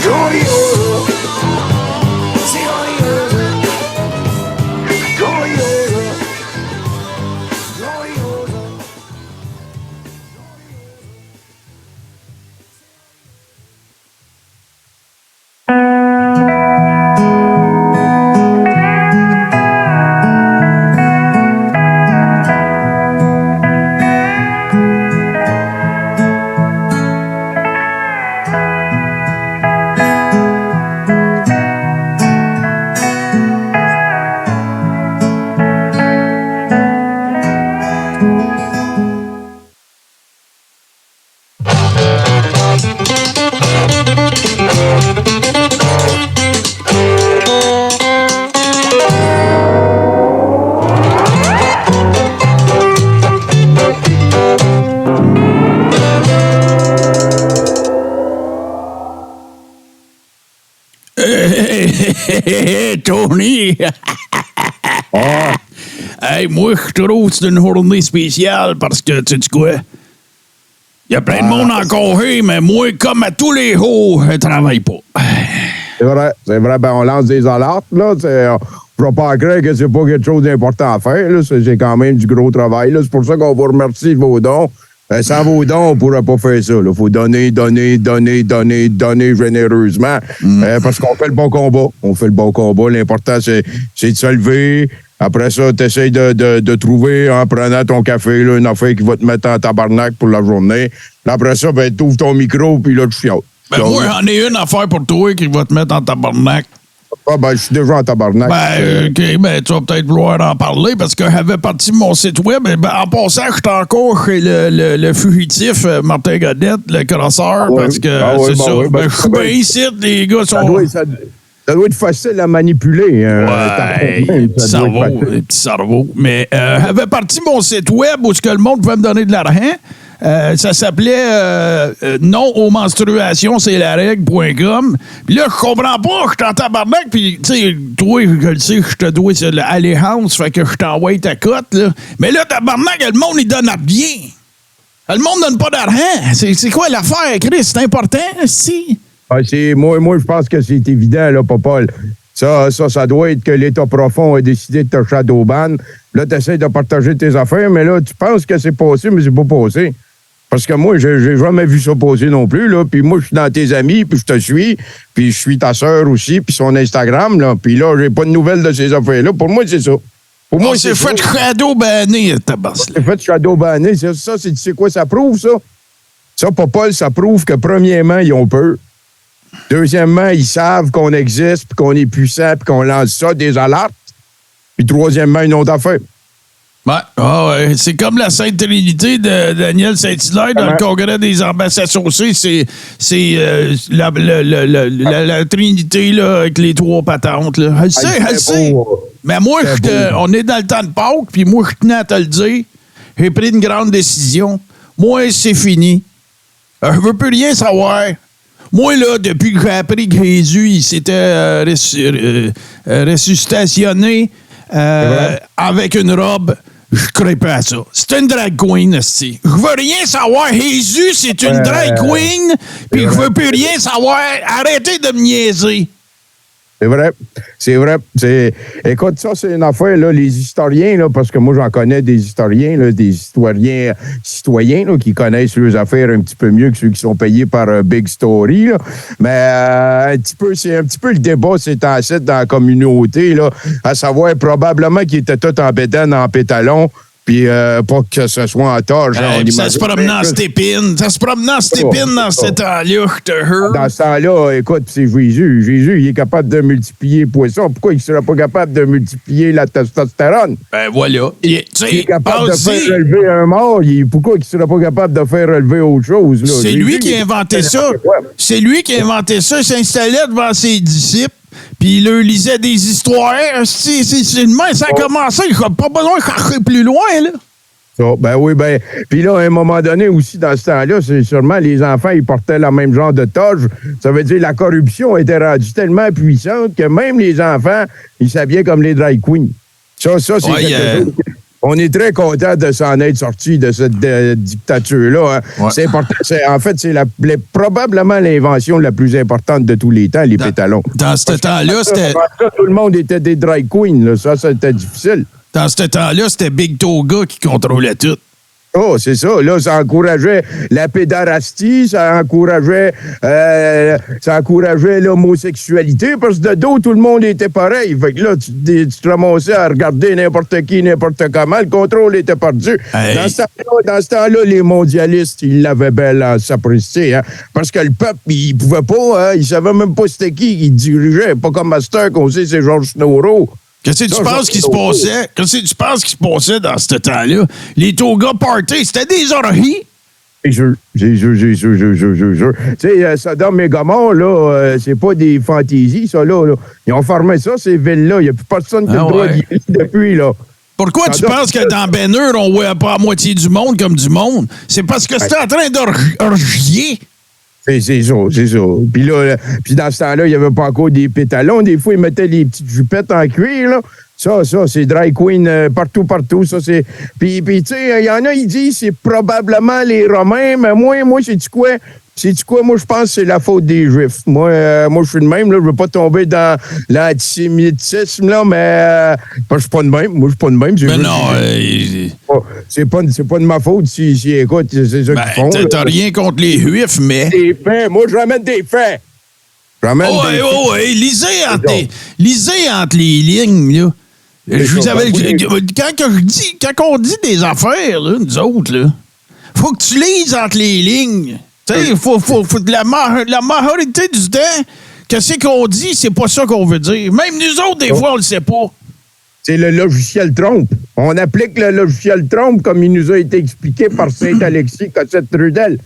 Grandioso. C'est grandioso. Grandioso. Glorioso. Tony! Hey, moi, je trouve que c'est une journée spéciale parce que, tu sais quoi? Il y a plein de monde encore, mais moi, comme à tous les jours, je travaille pas. C'est vrai. Ben, on lance des alertes, là. Je ne vais pas croire que c'est pas quelque chose d'important à faire, là. C'est quand même du gros travail, là. C'est pour ça qu'on vous remercie de vos dons. Sans vos dons, on ne pourrait pas faire ça. Il faut donner généreusement. Parce qu'on fait le bon combat. On fait le bon combat. L'important, c'est de se lever. Après ça, tu essaies de trouver, en prenant ton café, là, une affaire qui va te mettre en tabarnak pour la journée. Là, après ça, ben, tu ouvres ton micro, puis là, tu fiottes. Ben, moi, j'en ai une affaire pour toi qui va te mettre en tabarnak. Ah, ben, je suis déjà en tabarnak. OK, ben, tu vas peut-être vouloir en parler parce que j'avais parti mon site web. En passant, je suis encore chez le fugitif Martin Godette, le crosseur, parce que c'est ça. Je suis bien ici, les gars sont... Ça doit être facile à manipuler. Petit cerveau. Mais j'avais parti mon site web où le monde pouvait me donner de l'argent. Ça s'appelait non aux menstruations, c'est la règle.com. Puis là, je comprends pas, je suis en tabarnak, puis tu sais, toi, je le sais, je te dois c'est l'allégeance, fait que je t'envoie ta cote, là. Mais là, tabarnak, le monde, il donne rien. Le monde donne pas d'argent. C'est quoi l'affaire, Chris? C'est important, si? Moi, je pense que c'est évident, là, Popol. Ça doit être que l'État profond a décidé de te shadowban. Là, tu essaies de partager tes affaires, mais là, tu penses que c'est passé, mais c'est pas passé. Parce que moi, j'ai jamais vu ça passer non plus, là. Puis moi, je suis dans tes amis, puis je te suis, puis je suis ta sœur aussi, puis son Instagram, là. Puis là, j'ai pas de nouvelles de ces affaires-là. Pour moi, c'est ça. Pour moi, c'est fait shadowbanner, tabarnak. C'est fait shadowbanner. Ça, tu sais quoi ça prouve, ça? Ça, Popol, ça prouve que, premièrement, ils ont peur. Deuxièmement, ils savent qu'on existe, puis qu'on est puissant, puis qu'on lance ça, des alertes. Puis troisièmement, une autre affaire. Ouais, c'est comme la Sainte Trinité de Daniel Saint-Hilaire dans le Congrès des ambassades associées. C'est la Trinité là, avec les trois patentes. Là. Je sais. Mais moi, on est dans le temps de Pâques, puis moi, je tenais à te le dire. J'ai pris une grande décision. Moi, c'est fini. Je veux plus rien savoir. Moi, là, depuis que j'ai appris que Jésus, il s'était ressuscitationné avec une robe, je ne crois pas à ça. C'est une drag queen, esti. Je veux rien savoir. Jésus, c'est une drag queen, puis je veux plus rien savoir. Arrêtez de me niaiser. C'est vrai. Écoute, ça, c'est une affaire, là, les historiens, là, parce que moi, j'en connais des historiens, là, des citoyens là, qui connaissent leurs affaires un petit peu mieux que ceux qui sont payés par Big Story. Là. Mais c'est un petit peu le débat, c'est en dans la communauté, là, à savoir probablement qu'ils étaient tous en bédaine, en pétalon, Puis pas que ce soit en tort. Ça se promenait en stépine. Ça se promenait en stépine dans ce temps-là, je te jure. Dans ce temps-là, écoute, c'est Jésus. Jésus, il est capable de multiplier les poissons. Pourquoi il ne serait pas capable de multiplier la testostérone? Ben voilà. Il est capable de faire relever un mort. Pourquoi il ne serait pas capable de faire relever autre chose? Là? C'est lui qui a inventé ça. C'est lui qui a inventé ça. Il s'installait devant ses disciples. Puis il leur lisait des histoires. C'est une main, ça a commencé. Il n'a pas besoin de chercher plus loin, là. Ça, ben oui, ben. Puis là, à un moment donné aussi, dans ce temps-là, c'est sûrement les enfants, ils portaient le même genre de toge. Ça veut dire que la corruption était rendue tellement puissante que même les enfants, ils s'habillaient comme les drag queens. Ça, c'est quelque chose. On est très content de s'en être sorti de cette dictature-là. Hein. Ouais. C'est important. En fait, c'est probablement l'invention la plus importante de tous les temps, les pétalons. Dans ce temps-là, c'était... Tout le monde était des drag queens. Là. Ça, c'était difficile. Dans ce temps-là, c'était Big Toga qui contrôlait tout. Oh, c'est ça. Là, ça encourageait la pédérastie, ça encourageait l'homosexualité, parce que de dos, tout le monde était pareil. Fait que là, tu te ramassais à regarder n'importe qui, n'importe comment. Le contrôle était perdu. Hey. Dans ce temps-là, les mondialistes, ils l'avaient belle à s'apprécier, hein, parce que le peuple, il pouvait pas, hein, il savait même pas c'était qui dirigeait. Pas comme Master qu'on sait, c'est Georges Noro. Qu'est-ce que tu penses qu'il se passait? Qu'est-ce que tu penses qu'il se passait dans ce temps-là? Les Toga Party, c'était des orgies? J'ai jure. Tu sais, Sodome et Gomorrhe, là, c'est pas des fantaisies, ça, là. Ils ont fermé ça, ces villes-là. Il n'y a plus personne qui a le droit d'y aller depuis, là. Pourquoi tu penses que dans Ben Hur, on voit pas la moitié du monde comme du monde? C'est parce que c'était en train d'orgier. C'est ça. Puis là, dans ce temps-là, il n'y avait pas encore des pétalons. Des fois, ils mettaient les petites jupettes en cuir, là. Ça, c'est drag queen partout. Ça, c'est... Puis tu sais, il y en a, ils disent c'est probablement les Romains, mais moi, sais-tu quoi? Moi, je pense que c'est la faute des Juifs. Moi, je suis de même, là. Je veux pas tomber dans l'antisémitisme, là, mais je suis pas de même. Moi, je suis pas de même. Mais non, c'est pas de ma faute si écoute, c'est ça qu'ils font. T'as rien contre les Juifs, mais... Des faits. Moi, je ramène des faits. Lisez entre les lignes, là. Quand on dit des affaires, là, nous autres, là, faut que tu lises entre les lignes. Tu sais, faut la majorité du temps, qu'est-ce qu'on dit, c'est pas ça qu'on veut dire. Même nous autres, des fois, on le sait pas. C'est le logiciel Trompe. On applique le logiciel Trompe comme il nous a été expliqué par Saint-Alexis Cossette-Trudel.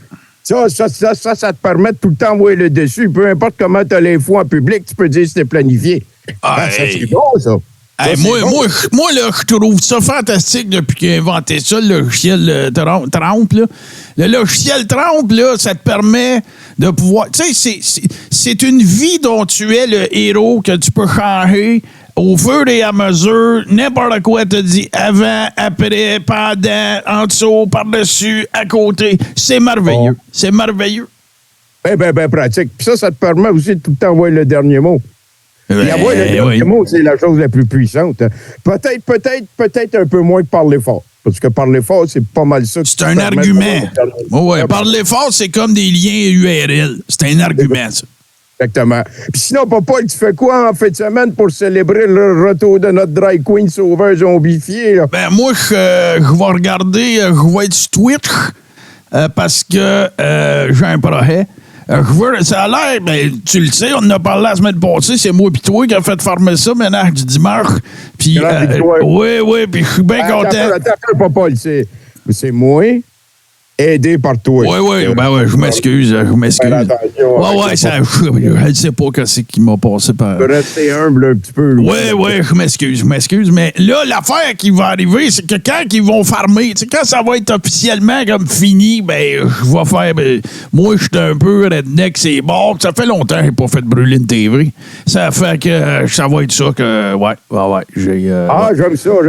Ça te permet de tout le temps voir le dessus. Peu importe comment tu as l'info en public, tu peux dire si c'est planifié. Ça, c'est bon, ça. Hey, moi, là, je trouve ça fantastique depuis qu'il a inventé ça, le logiciel Trompe. Là. Le logiciel Trompe, là, ça te permet de pouvoir... Tu sais, c'est une vie dont tu es le héros que tu peux changer au fur et à mesure. N'importe quoi te dit avant, après, pendant, en dessous, par-dessus, à côté. C'est merveilleux. Oh. C'est merveilleux. Ben pratique. Puis ça te permet aussi de tout le temps voir le dernier mot. Le dernier mot, c'est la chose la plus puissante. Peut-être un peu moins que parler fort. Parce que parler fort, c'est pas mal ça. C'est un argument. Oui, parler fort, c'est comme des liens URL. C'est un argument, ça. Exactement. Puis sinon, papa, tu fais quoi en fin de semaine pour célébrer le retour de notre drag queen sauveur zombifié? Là? Ben moi, je vais regarder, je vais être sur Twitch parce que j'ai un projet. Ça a l'air, ben, tu le sais, on en a parlé la semaine passée, c'est moi et toi qui a fait farmer ça maintenant du dimanche. Puis, oui, puis je suis bien content. Attends, papa, c'est moi, aidé par toi. Oui, je m'excuse. Ouais, je ne sais pas ce qui m'a passé par... Tu peux rester humble un petit peu. Oui, je m'excuse. Mais là, l'affaire qui va arriver, c'est que quand ils vont farmer, quand ça va être officiellement comme fini, ben, je vais faire... moi, je suis un peu redneck, c'est bon. Ça fait longtemps que je n'ai pas fait de brûler une TV. Ça fait que ça va être ça que... Ouais. J'aime ça. Moi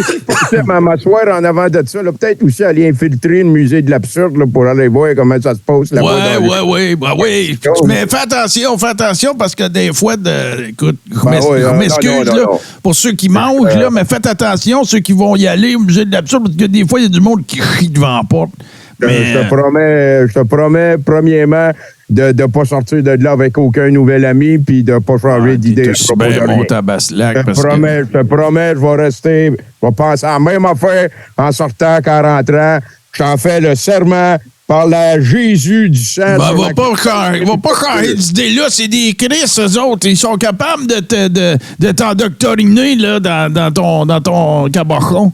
aussi, je pensais m'asseoir en avant de ça. Peut-être aussi aller infiltrer le musée de l'absurde là, pour aller voir comment ça se passe là-bas. Oui. Mais fais attention parce que des fois, écoute, je m'excuse là, pour ceux qui mangent, là, mais faites attention, ceux qui vont y aller au musée de l'absurde, parce que des fois, il y a du monde qui crie devant la porte. Je te promets, premièrement, de pas sortir de là avec aucun nouvel ami puis de pas changer d'idée. T'es aussi bien mon tabaslac. Je te promets, je vais rester, je vais penser à la même affaire en sortant qu'en rentrant. Je t'en fais le serment par la Jésus du sang. Va pas changer d'idée-là, c'est des Christ, eux autres. Ils sont capables de t'endoctriner là, dans ton cabochon.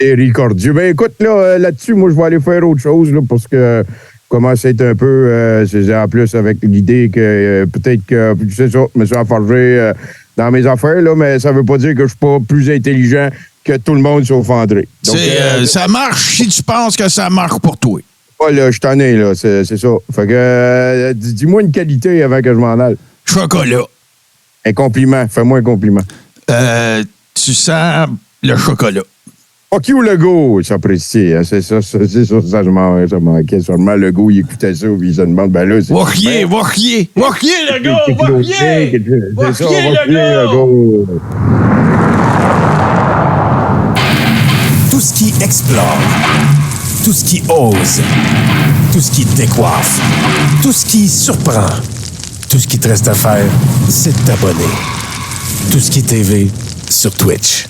Ricordieux. Ben écoute, là-dessus, moi, je vais aller faire autre chose là, parce que je commence à être un peu, en plus avec l'idée que peut-être que, c'est ça, je me suis enfargé dans mes affaires, là, mais ça veut pas dire que je suis pas plus intelligent que tout le monde sauf André. Donc, ça marche si tu penses que ça marche pour toi. Là, je t'en ai, là, c'est ça. Fait que, dis-moi une qualité avant que je m'en aille. Chocolat. Un compliment. Fais-moi un compliment. Tu sens le chocolat. Fuck you, Legault, j'apprécie. Hein, c'est ça, je manquais. Sûrement, Legault, il écoutait ça, puis il se demande, ben là, c'est... Va chier, Legault, va chier! Va chier, Legault! Tout ce qui explore, tout ce qui ose, tout ce qui décoiffe, tout ce qui surprend, tout ce qui te reste à faire, c'est de t'abonner. Tout ce qui est TV sur Twitch.